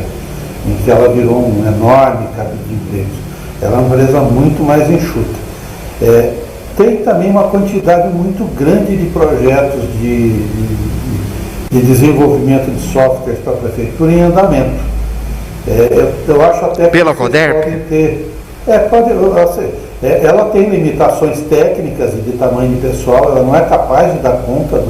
em que ela virou um enorme cabide de empregos. Ela é uma empresa muito mais enxuta. Tem também uma quantidade muito grande de projetos de desenvolvimento de softwares para a prefeitura em andamento. Eu acho até que pela CODERP? Podem ter. Ela tem limitações técnicas e de tamanho de pessoal, ela não é capaz de dar conta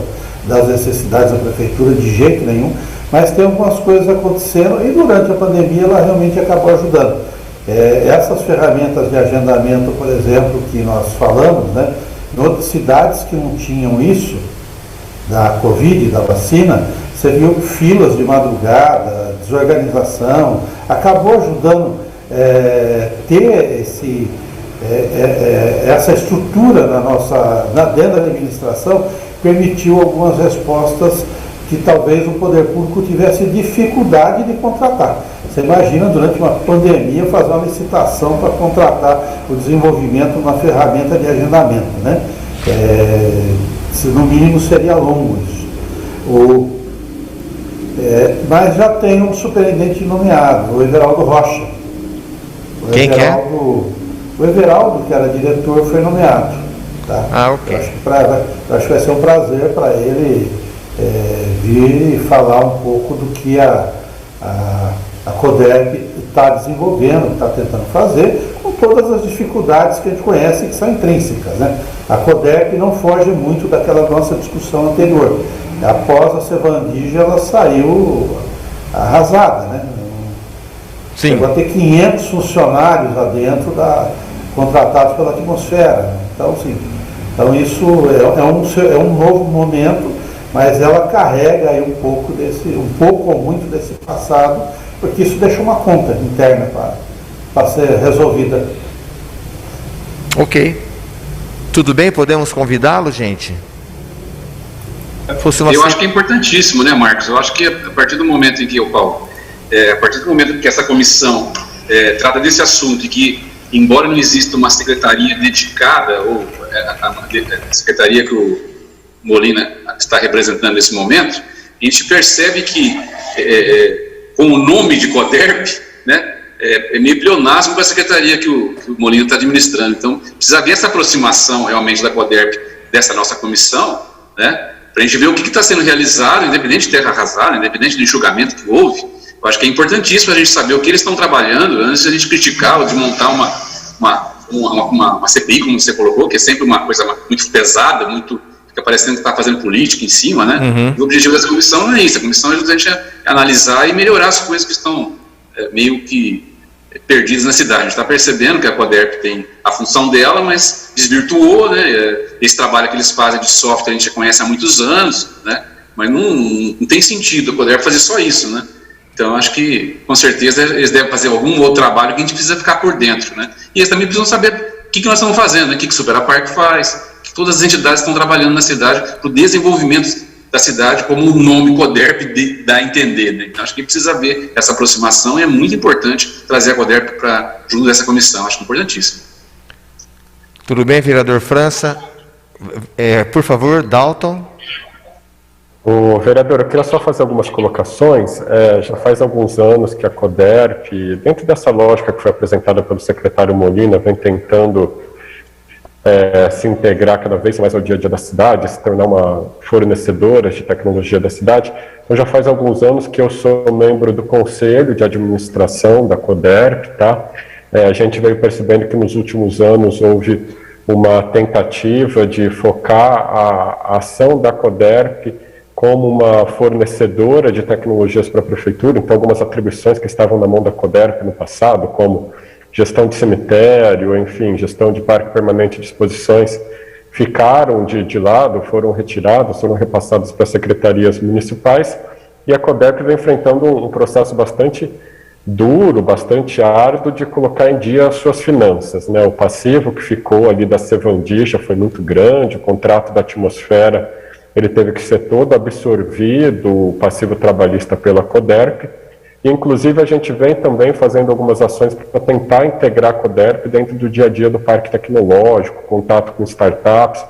das necessidades da prefeitura de jeito nenhum, mas tem algumas coisas acontecendo e durante a pandemia ela realmente acabou ajudando. Essas ferramentas de agendamento, por exemplo, que nós falamos, né, em outras cidades que não tinham isso, da Covid, da vacina, você viu filas de madrugada, desorganização, acabou ajudando ter essa estrutura dentro da administração, permitiu algumas respostas que talvez o poder público tivesse dificuldade de contratar. Você imagina, durante uma pandemia, fazer uma licitação para contratar o desenvolvimento de uma ferramenta de agendamento, né? No mínimo seria longo isso. Mas já tem um superintendente nomeado, o Everaldo Rocha. Quem que é? O Everaldo, que era diretor, foi nomeado. Tá? Ok. Eu acho que vai ser um prazer para ele vir e falar um pouco do que a CODERP está desenvolvendo, está tentando fazer, com todas as dificuldades que a gente conhece e que são intrínsecas, né? A CODERP não foge muito daquela nossa discussão anterior. Após a Cevandige, ela saiu arrasada, né? Sim. Chegou a ter 500 funcionários lá dentro, contratados pela Atmosfera. Então, sim, então isso é um novo momento, mas ela carrega aí um pouco ou muito desse passado, porque isso deixa uma conta interna para ser resolvida. Ok. Tudo bem? Podemos convidá-lo, gente? Eu acho que é importantíssimo, né, Marcos? Eu acho que a partir do momento em que, Paulo, a partir do momento que essa comissão trata desse assunto e que, embora não exista uma secretaria dedicada, ou a secretaria que o Molina está representando nesse momento, a gente percebe que, com o nome de CODERP, né, é meio pleonasmo para a secretaria que o Molina está administrando. Então, precisa haver essa aproximação realmente da CODERP, dessa nossa comissão, né, para a gente ver o que está sendo realizado, independente de terra arrasada, independente do enxugamento que houve. Eu acho que é importantíssimo a gente saber o que eles estão trabalhando antes de a gente criticar ou de montar uma CPI, como você colocou, que é sempre uma coisa muito pesada, fica parecendo que está fazendo política em cima, né? Uhum. O objetivo dessa comissão não é isso. A comissão ajuda a gente a analisar e melhorar as coisas que estão meio que perdidas na cidade. A gente está percebendo que a CODERP tem a função dela, mas desvirtuou, né? Esse trabalho que eles fazem de software a gente já conhece há muitos anos, né? Mas não tem sentido a CODERP fazer só isso, né? Então, acho que, com certeza, eles devem fazer algum outro trabalho que a gente precisa ficar por dentro, né? E eles também precisam saber o que nós estamos fazendo, né? O que o Superaparque faz, que todas as entidades estão trabalhando na cidade para o desenvolvimento da cidade, como o nome CODERP dá a entender, né? Então, acho que precisa haver essa aproximação e é muito importante trazer a CODERP junto dessa comissão, acho importantíssimo. Tudo bem, vereador França? Por favor, Dalton. Vereador, eu queria só fazer algumas colocações. Já faz alguns anos que a CODERP, dentro dessa lógica que foi apresentada pelo secretário Molina, vem tentando se integrar cada vez mais ao dia a dia da cidade, se tornar uma fornecedora de tecnologia da cidade. Então já faz alguns anos que eu sou membro do Conselho de Administração da CODERP, tá? A gente veio percebendo que nos últimos anos houve uma tentativa de focar a ação da CODERP como uma fornecedora de tecnologias para a prefeitura. Então algumas atribuições que estavam na mão da CODERP no passado, como gestão de cemitério, enfim, gestão de parque permanente de exposições, ficaram de lado, foram retiradas, foram repassadas para secretarias municipais, e a CODERP vem enfrentando um processo bastante duro, bastante árduo de colocar em dia as suas finanças, né? O passivo que ficou ali da Cevandige foi muito grande, o contrato da Atmosfera ele teve que ser todo absorvido, o passivo trabalhista pela CODERP, e inclusive a gente vem também fazendo algumas ações para tentar integrar a CODERP dentro do dia a dia do parque tecnológico, contato com startups,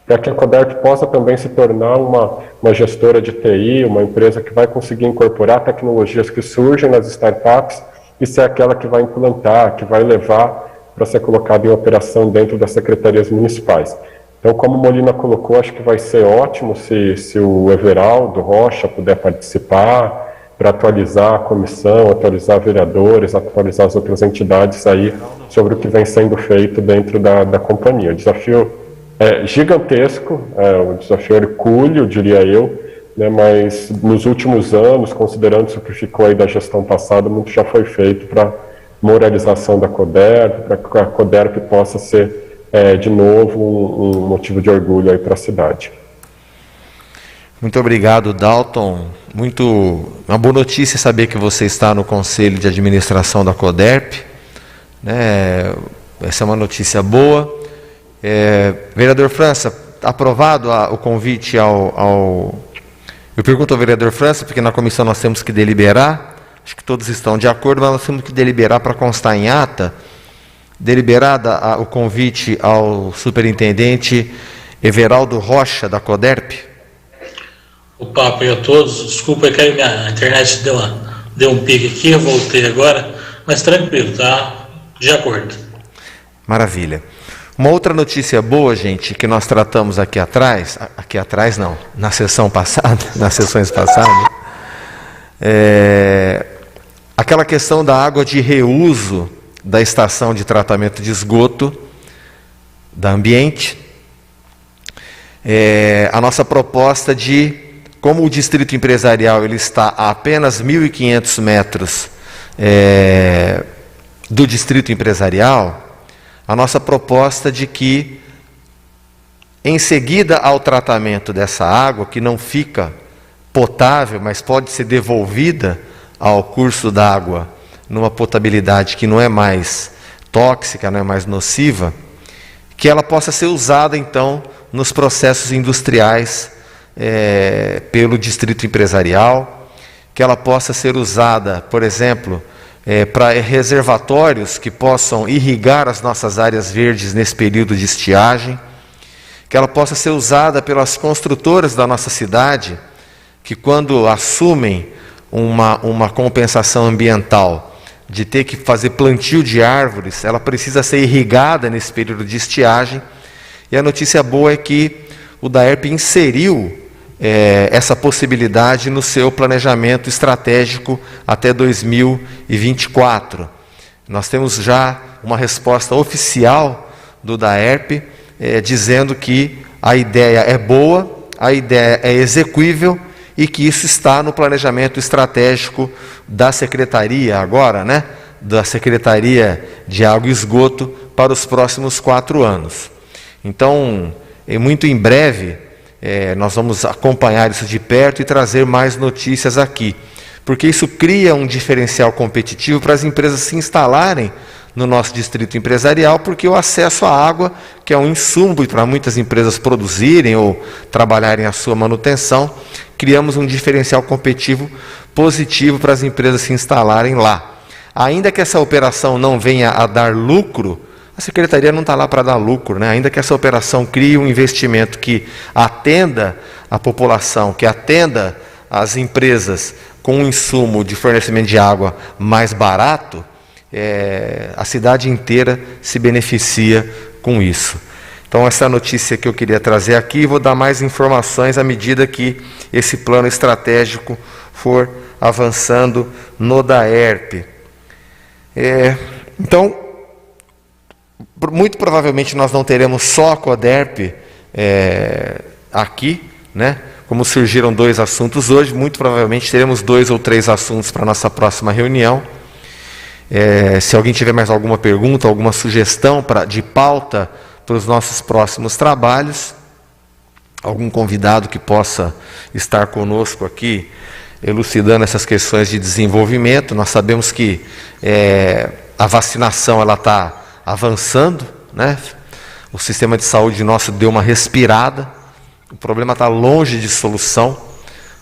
para que a CODERP possa também se tornar uma gestora de TI, uma empresa que vai conseguir incorporar tecnologias que surgem nas startups e ser aquela que vai implantar, que vai levar para ser colocada em operação dentro das secretarias municipais. Então, como o Molina colocou, acho que vai ser ótimo se o Everaldo Rocha puder participar para atualizar a comissão, atualizar vereadores, atualizar as outras entidades aí sobre o que vem sendo feito dentro da companhia. O desafio é gigantesco, um desafio hercúleo, diria eu, né, mas nos últimos anos, considerando o que ficou aí da gestão passada, muito já foi feito para moralização da CODERP, para que a CODERP possa ser de novo um motivo de orgulho aí para a cidade. Muito obrigado, Dalton. Uma boa notícia saber que você está no Conselho de Administração da CODERP, né? Essa é uma notícia boa. Vereador França, aprovado o convite Eu pergunto ao vereador França, porque na comissão nós temos que deliberar, acho que todos estão de acordo, mas nós temos que deliberar para constar em ata. Deliberada o convite ao superintendente Everaldo Rocha, da CODERP. O papo e a todos, desculpa que a internet deu um pique aqui, eu voltei agora, mas tranquilo, tá? De acordo. Maravilha. Uma outra notícia boa, gente, que nós tratamos aqui atrás não, nas sessões passadas, aquela questão da água de reuso da estação de tratamento de esgoto da Ambiente. A nossa proposta de, como o distrito empresarial ele está a apenas 1.500 metros do distrito empresarial, a nossa proposta de que, em seguida ao tratamento dessa água, que não fica potável, mas pode ser devolvida ao curso d'água numa potabilidade que não é mais tóxica, não é mais nociva, que ela possa ser usada, então, nos processos industriais pelo distrito empresarial, que ela possa ser usada, por exemplo, para reservatórios que possam irrigar as nossas áreas verdes nesse período de estiagem, que ela possa ser usada pelas construtoras da nossa cidade, que quando assumem uma compensação ambiental de ter que fazer plantio de árvores, ela precisa ser irrigada nesse período de estiagem. E a notícia boa é que o DAERP inseriu essa possibilidade no seu planejamento estratégico até 2024. Nós temos já uma resposta oficial do DAERP dizendo que a ideia é boa, a ideia é execuível e que isso está no planejamento estratégico da Secretaria agora, da Secretaria de Água e Esgoto para os próximos 4 anos. Então, muito em breve, nós vamos acompanhar isso de perto e trazer mais notícias aqui, porque isso cria um diferencial competitivo para as empresas se instalarem no nosso distrito empresarial, porque o acesso à água, que é um insumo para muitas empresas produzirem ou trabalharem a sua manutenção, criamos um diferencial competitivo positivo para as empresas se instalarem lá. Ainda que essa operação não venha a dar lucro, a Secretaria não está lá para dar lucro, Ainda que essa operação crie um investimento que atenda a população, que atenda as empresas com um insumo de fornecimento de água mais barato, a cidade inteira se beneficia com isso. Então, essa é a notícia que eu queria trazer aqui, e vou dar mais informações à medida que esse plano estratégico for avançando no DAERP. Então, muito provavelmente nós não teremos só a CODERP aqui, Como surgiram 2 assuntos hoje, muito provavelmente teremos 2 ou 3 assuntos para a nossa próxima reunião. Se alguém tiver mais alguma pergunta, alguma sugestão de pauta para os nossos próximos trabalhos, algum convidado que possa estar conosco aqui, elucidando essas questões de desenvolvimento. Nós sabemos que a vacinação está avançando, O sistema de saúde nosso deu uma respirada, o problema está longe de solução,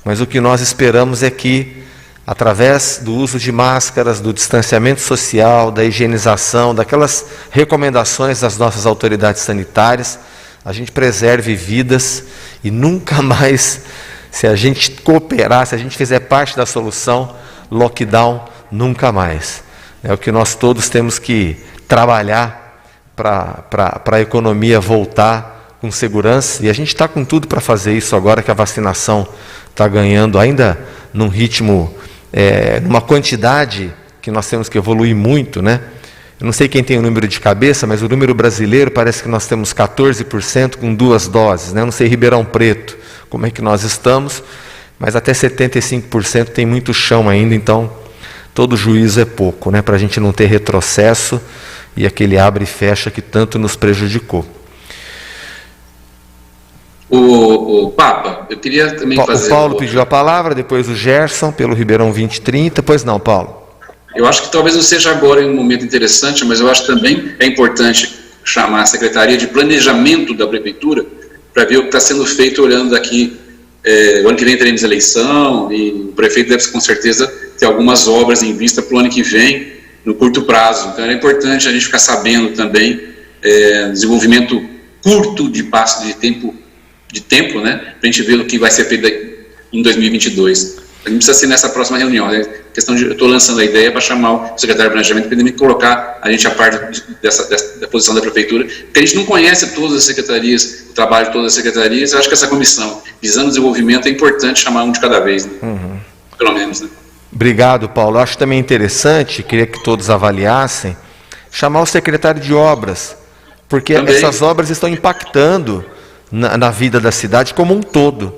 mas o que nós esperamos é que, através do uso de máscaras, do distanciamento social, da higienização, daquelas recomendações das nossas autoridades sanitárias, a gente preserve vidas e nunca mais, se a gente cooperar, se a gente fizer parte da solução, lockdown nunca mais. É o que nós todos temos que trabalhar para a economia voltar com segurança, e a gente está com tudo para fazer isso agora que a vacinação está ganhando ainda num ritmo, numa quantidade que nós temos que evoluir muito, Eu não sei quem tem o número de cabeça, mas o número brasileiro parece que nós temos 14% com 2 doses, Eu não sei Ribeirão Preto como é que nós estamos, mas até 75% tem muito chão ainda, então todo juízo é pouco, para a gente não ter retrocesso e aquele abre e fecha que tanto nos prejudicou. O Papa, eu queria também fazer... O Paulo pediu a palavra, depois o Gerson, pelo Ribeirão 2030. Pois não, Paulo? Eu acho que talvez não seja agora um momento interessante, mas eu acho que também é importante chamar a Secretaria de Planejamento da Prefeitura para ver o que está sendo feito olhando daqui. O ano que vem teremos eleição e o prefeito deve com certeza ter algumas obras em vista para o ano que vem, no curto prazo. Então é importante a gente ficar sabendo também desenvolvimento curto de passo de tempo, para a gente ver o que vai ser feito em 2022. A gente precisa ser nessa próxima reunião. Eu estou lançando a ideia para chamar o secretário de Planejamento para ele colocar a gente a parte da posição da Prefeitura, porque a gente não conhece todas as secretarias, o trabalho de todas as secretarias. Eu acho que essa comissão, visando o desenvolvimento, é importante chamar um de cada vez, Pelo menos, Obrigado, Paulo. Eu acho também interessante, queria que todos avaliassem, chamar o secretário de obras, porque Também. essas obras estão impactando na vida da cidade como um todo,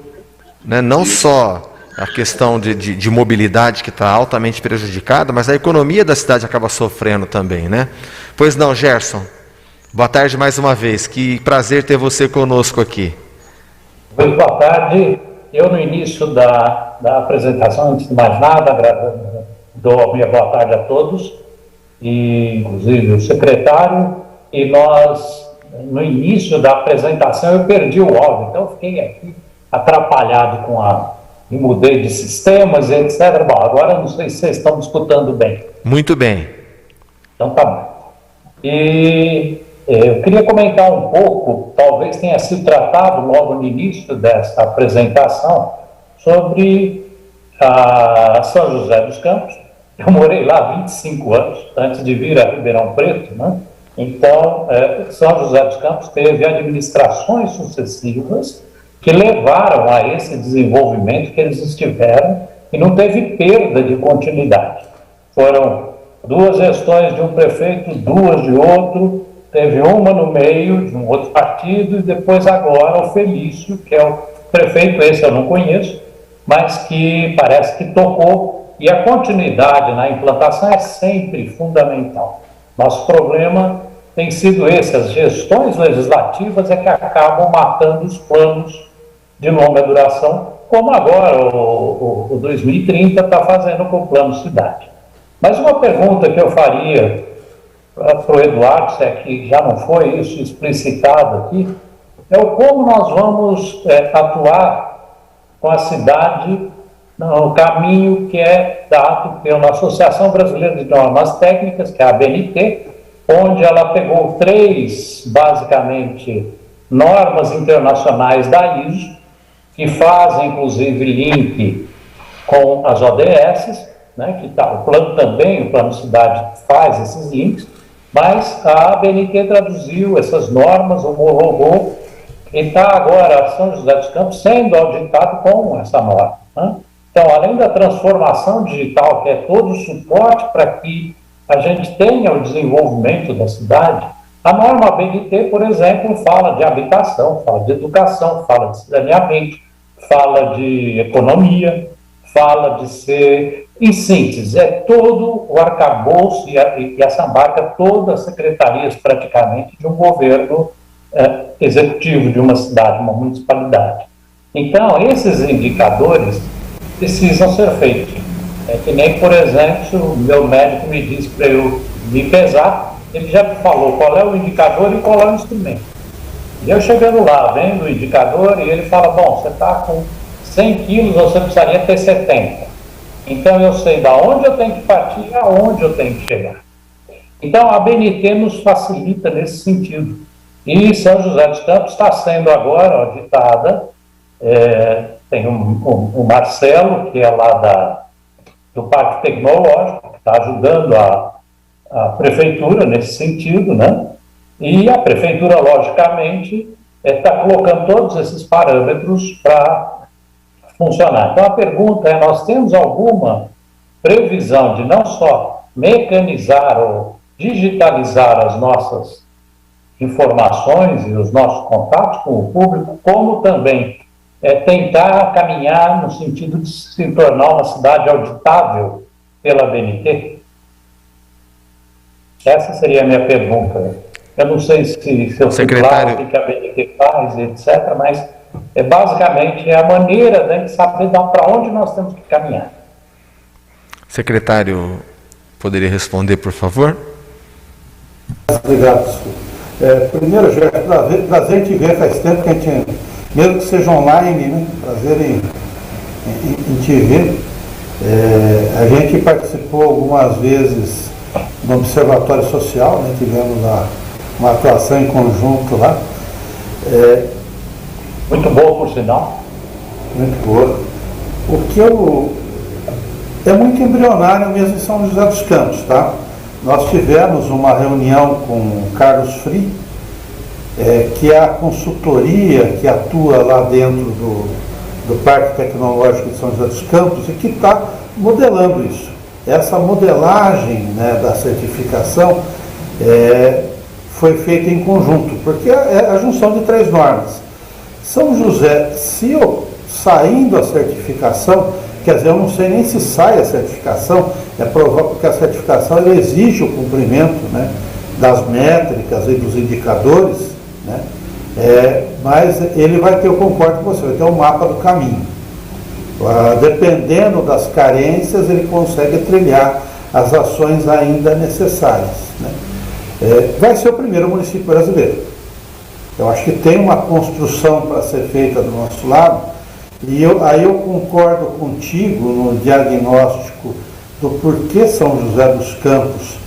né? Não só a questão de mobilidade, que está altamente prejudicada, mas a economia da cidade acaba sofrendo também, né? Pois não, Gerson? Boa tarde mais uma vez, que prazer ter você conosco aqui. Muito boa tarde. Eu, no início da apresentação, antes de mais nada, dou a minha boa tarde a todos, e inclusive o secretário, e nós, no início da apresentação, eu perdi o áudio, então eu fiquei aqui atrapalhado e mudei de sistemas, etc. Bom, agora eu não sei se vocês estão me escutando bem. Muito bem. Então tá bom. E eu queria comentar um pouco, talvez tenha sido tratado logo no início dessa apresentação, sobre São José dos Campos. Eu morei lá há 25 anos, antes de vir a Ribeirão Preto, né? Então, São José dos Campos teve administrações sucessivas que levaram a esse desenvolvimento que eles estiveram e não teve perda de continuidade. Foram 2 gestões de um prefeito, 2 de outro, teve uma no meio de um outro partido e depois agora o Felício, que é o prefeito, esse eu não conheço, mas que parece que tocou, e a continuidade na implantação é sempre fundamental. Nosso problema tem sido esse, as gestões legislativas é que acabam matando os planos de longa duração, como agora o 2030 está fazendo com o Plano Cidade. Mas uma pergunta que eu faria para o Eduardo, se é que já não foi isso explicitado aqui, é o como nós vamos atuar com a cidade no caminho que é dado pela Associação Brasileira de Normas Técnicas, que é a ABNT, onde ela pegou 3, basicamente, normas internacionais da ISO, que fazem, inclusive, link com as ODS, né, que o plano também, o Plano Cidade faz esses links, mas a ABNT traduziu essas normas, homologou, e está agora São José dos Campos sendo auditado com essa norma, né? Então, além da transformação digital, que é todo o suporte para que a gente tenha o desenvolvimento da cidade, a norma ABNT, por exemplo, fala de habitação, fala de educação, fala de saneamento, fala de economia, fala de ser, em síntese, é todo o arcabouço e essa embarca todas as secretarias praticamente de um governo executivo de uma cidade, uma municipalidade. Então, esses indicadores precisam ser feitos. É que nem, por exemplo, o meu médico me disse para eu me pesar, ele já me falou qual é o indicador e qual é o instrumento. E eu chegando lá, vendo o indicador, e ele fala, bom, você está com 100 quilos, você precisaria ter 70. Então eu sei da onde eu tenho que partir e aonde eu tenho que chegar. Então a ABNT nos facilita nesse sentido. E São José dos Campos está sendo agora auditada, tem o Marcelo, que é lá do Parque Tecnológico, que está ajudando a prefeitura nesse sentido, né? E a prefeitura, logicamente, está colocando todos esses parâmetros para funcionar. Então, a pergunta é, nós temos alguma previsão de não só mecanizar ou digitalizar as nossas informações e os nossos contatos com o público, como também tentar caminhar no sentido de se tornar uma cidade auditável pela ABNT? Essa seria a minha pergunta. Eu não sei se eu sei claro o que a ABNT faz, etc., mas basicamente é a maneira de saber para onde nós temos que caminhar. Secretário, poderia responder, por favor? Obrigado. Primeiro, prazer em te ver, faz tempo que a gente, mesmo que seja online, né? Prazer em te ver. A gente participou algumas vezes no Observatório Social, né? Tivemos uma atuação em conjunto lá. Muito boa, por sinal. Muito boa. O que é muito embrionário mesmo em São José dos Campos, tá? Nós tivemos uma reunião com o Carlos Fri, que é a consultoria que atua lá dentro do Parque Tecnológico de São José dos Campos e que está modelando isso. Essa modelagem, né, da certificação, foi feita em conjunto, porque é a junção de 3 normas. São José, saindo a certificação, quer dizer, eu não sei nem se sai a certificação, é provável porque a certificação ela exige o cumprimento, né, das métricas e dos indicadores, né, mas ele vai ter, eu concordo com você, vai ter um mapa do caminho. Dependendo das carências, ele consegue trilhar as ações ainda necessárias, né. Vai ser o primeiro município brasileiro. Eu acho que tem uma construção para ser feita do nosso lado, e aí eu concordo contigo no diagnóstico do porquê São José dos Campos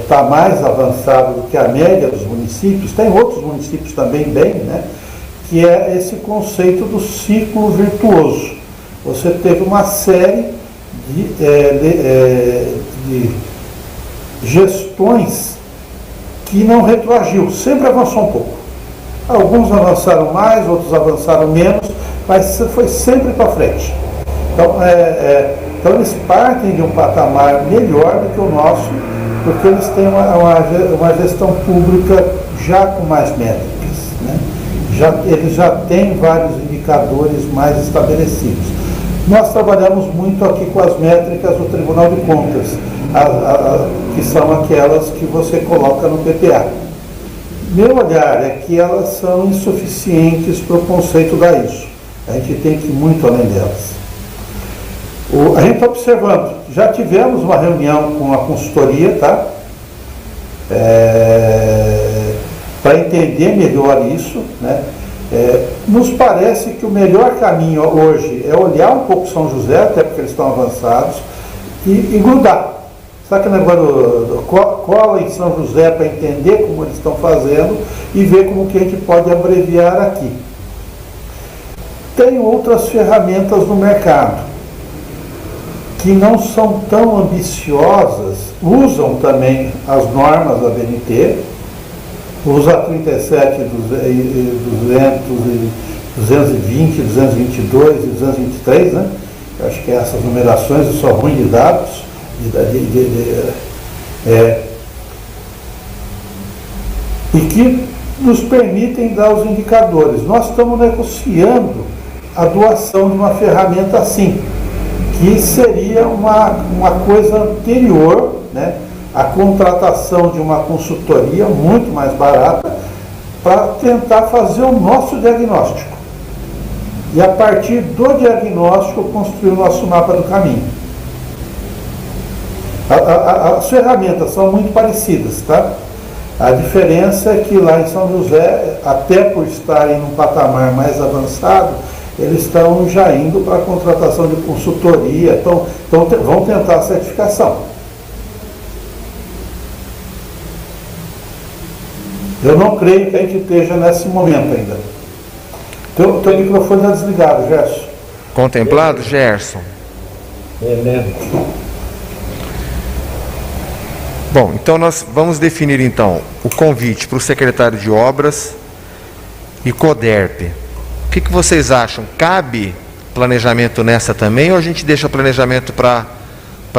está mais avançado do que a média dos municípios. Tem outros municípios também bem, né, que é esse conceito do ciclo virtuoso. Você teve uma série de gestões que não retroagiu, sempre avançou um pouco. Alguns avançaram mais, outros avançaram menos, mas foi sempre para frente. Então eles partem de um patamar melhor do que o nosso, porque eles têm uma gestão pública já com mais métricas, né? Eles já têm vários indicadores mais estabelecidos. Nós trabalhamos muito aqui com as métricas do Tribunal de Contas, que são aquelas que você coloca no PPA. Meu olhar é que elas são insuficientes para o conceito da ISO. A gente tem que ir muito além delas. A gente está observando, já tivemos uma reunião com a consultoria, tá? Para entender melhor isso, né? Nos parece que o melhor caminho hoje é olhar um pouco São José, até porque eles estão avançados, e grudar. Sabe que negócio cola em São José para entender como eles estão fazendo e ver como que a gente pode abreviar aqui. Tem outras ferramentas no mercado que não são tão ambiciosas, usam também as normas da BNT, usa 37, 220, 222 e 223, né? Eu acho que essas numerações eu sou ruim de dados. E que nos permitem dar os indicadores. Nós estamos negociando a doação de uma ferramenta assim, que seria uma coisa anterior, né, à contratação de uma consultoria muito mais barata, para tentar fazer o nosso diagnóstico. E a partir do diagnóstico construir o nosso mapa do caminho. As ferramentas são muito parecidas, tá? A diferença é que lá em São José, até por estarem num patamar mais avançado, eles estão já indo para a contratação de consultoria, então vão tentar a certificação. Eu não creio que a gente esteja nesse momento ainda. Teu microfone está desligado, Gerson. Contemplado, Gerson? Beleza. Bom, então nós vamos definir então o convite para o secretário de Obras e CODERP. O que vocês acham? Cabe planejamento nessa também ou a gente deixa o planejamento para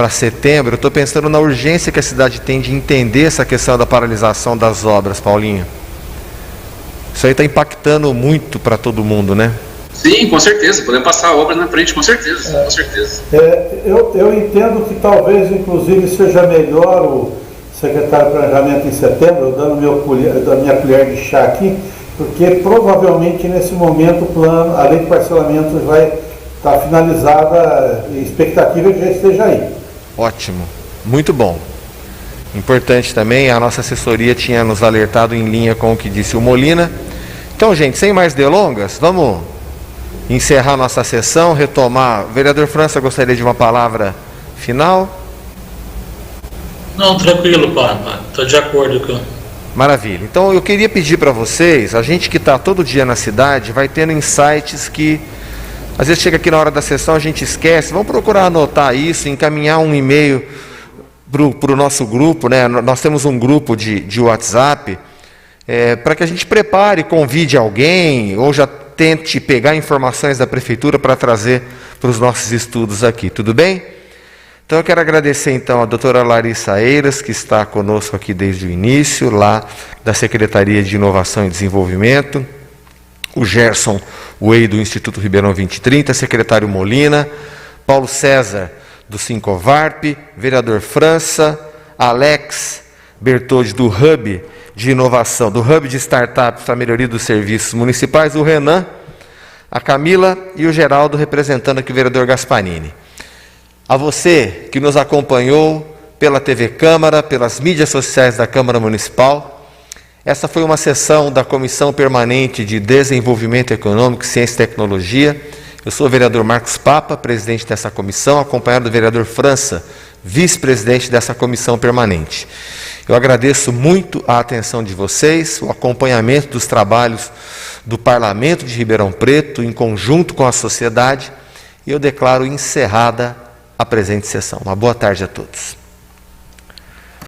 setembro? Eu estou pensando na urgência que a cidade tem de entender essa questão da paralisação das obras, Paulinho. Isso aí está impactando muito para todo mundo, né? Sim, com certeza. Podemos passar a obra na frente, com certeza. Com certeza. Eu entendo que talvez, inclusive, seja melhor o secretário de Planejamento em setembro, dando minha colher de chá aqui, porque provavelmente nesse momento o plano, a lei de parcelamento vai estar finalizada, a expectativa é que já esteja aí. Ótimo, muito bom. Importante também, a nossa assessoria tinha nos alertado em linha com o que disse o Molina. Então, gente, sem mais delongas, vamos encerrar nossa sessão, retomar. O vereador França gostaria de uma palavra final? Não, tranquilo, Papa. Estou de acordo com... Maravilha. Então eu queria pedir para vocês, a gente que está todo dia na cidade, vai tendo insights que às vezes chega aqui na hora da sessão, a gente esquece. Vamos procurar anotar isso, encaminhar um e-mail para o nosso grupo, né? Nós temos um grupo de WhatsApp, para que a gente prepare, convide alguém, ou já tente pegar informações da prefeitura para trazer para os nossos estudos aqui, tudo bem? Então eu quero agradecer então a doutora Larissa Eiras, que está conosco aqui desde o início, lá da Secretaria de Inovação e Desenvolvimento, o Gerson Way do Instituto Ribeirão 2030, secretário Molina, Paulo César do Sincovarp, vereador França, Alex Bertoldi do Hub de Inovação, do Hub de Startups para a Melhoria dos Serviços Municipais, o Renan, a Camila e o Geraldo, representando aqui o vereador Gasparini. A você que nos acompanhou pela TV Câmara, pelas mídias sociais da Câmara Municipal, essa foi uma sessão da Comissão Permanente de Desenvolvimento Econômico, Ciência e Tecnologia. Eu sou o vereador Marcos Papa, presidente dessa comissão, acompanhado do vereador França, vice-presidente dessa comissão permanente. Eu agradeço muito a atenção de vocês, o acompanhamento dos trabalhos do Parlamento de Ribeirão Preto, em conjunto com a sociedade, e eu declaro encerrada a presente sessão. Uma boa tarde a todos.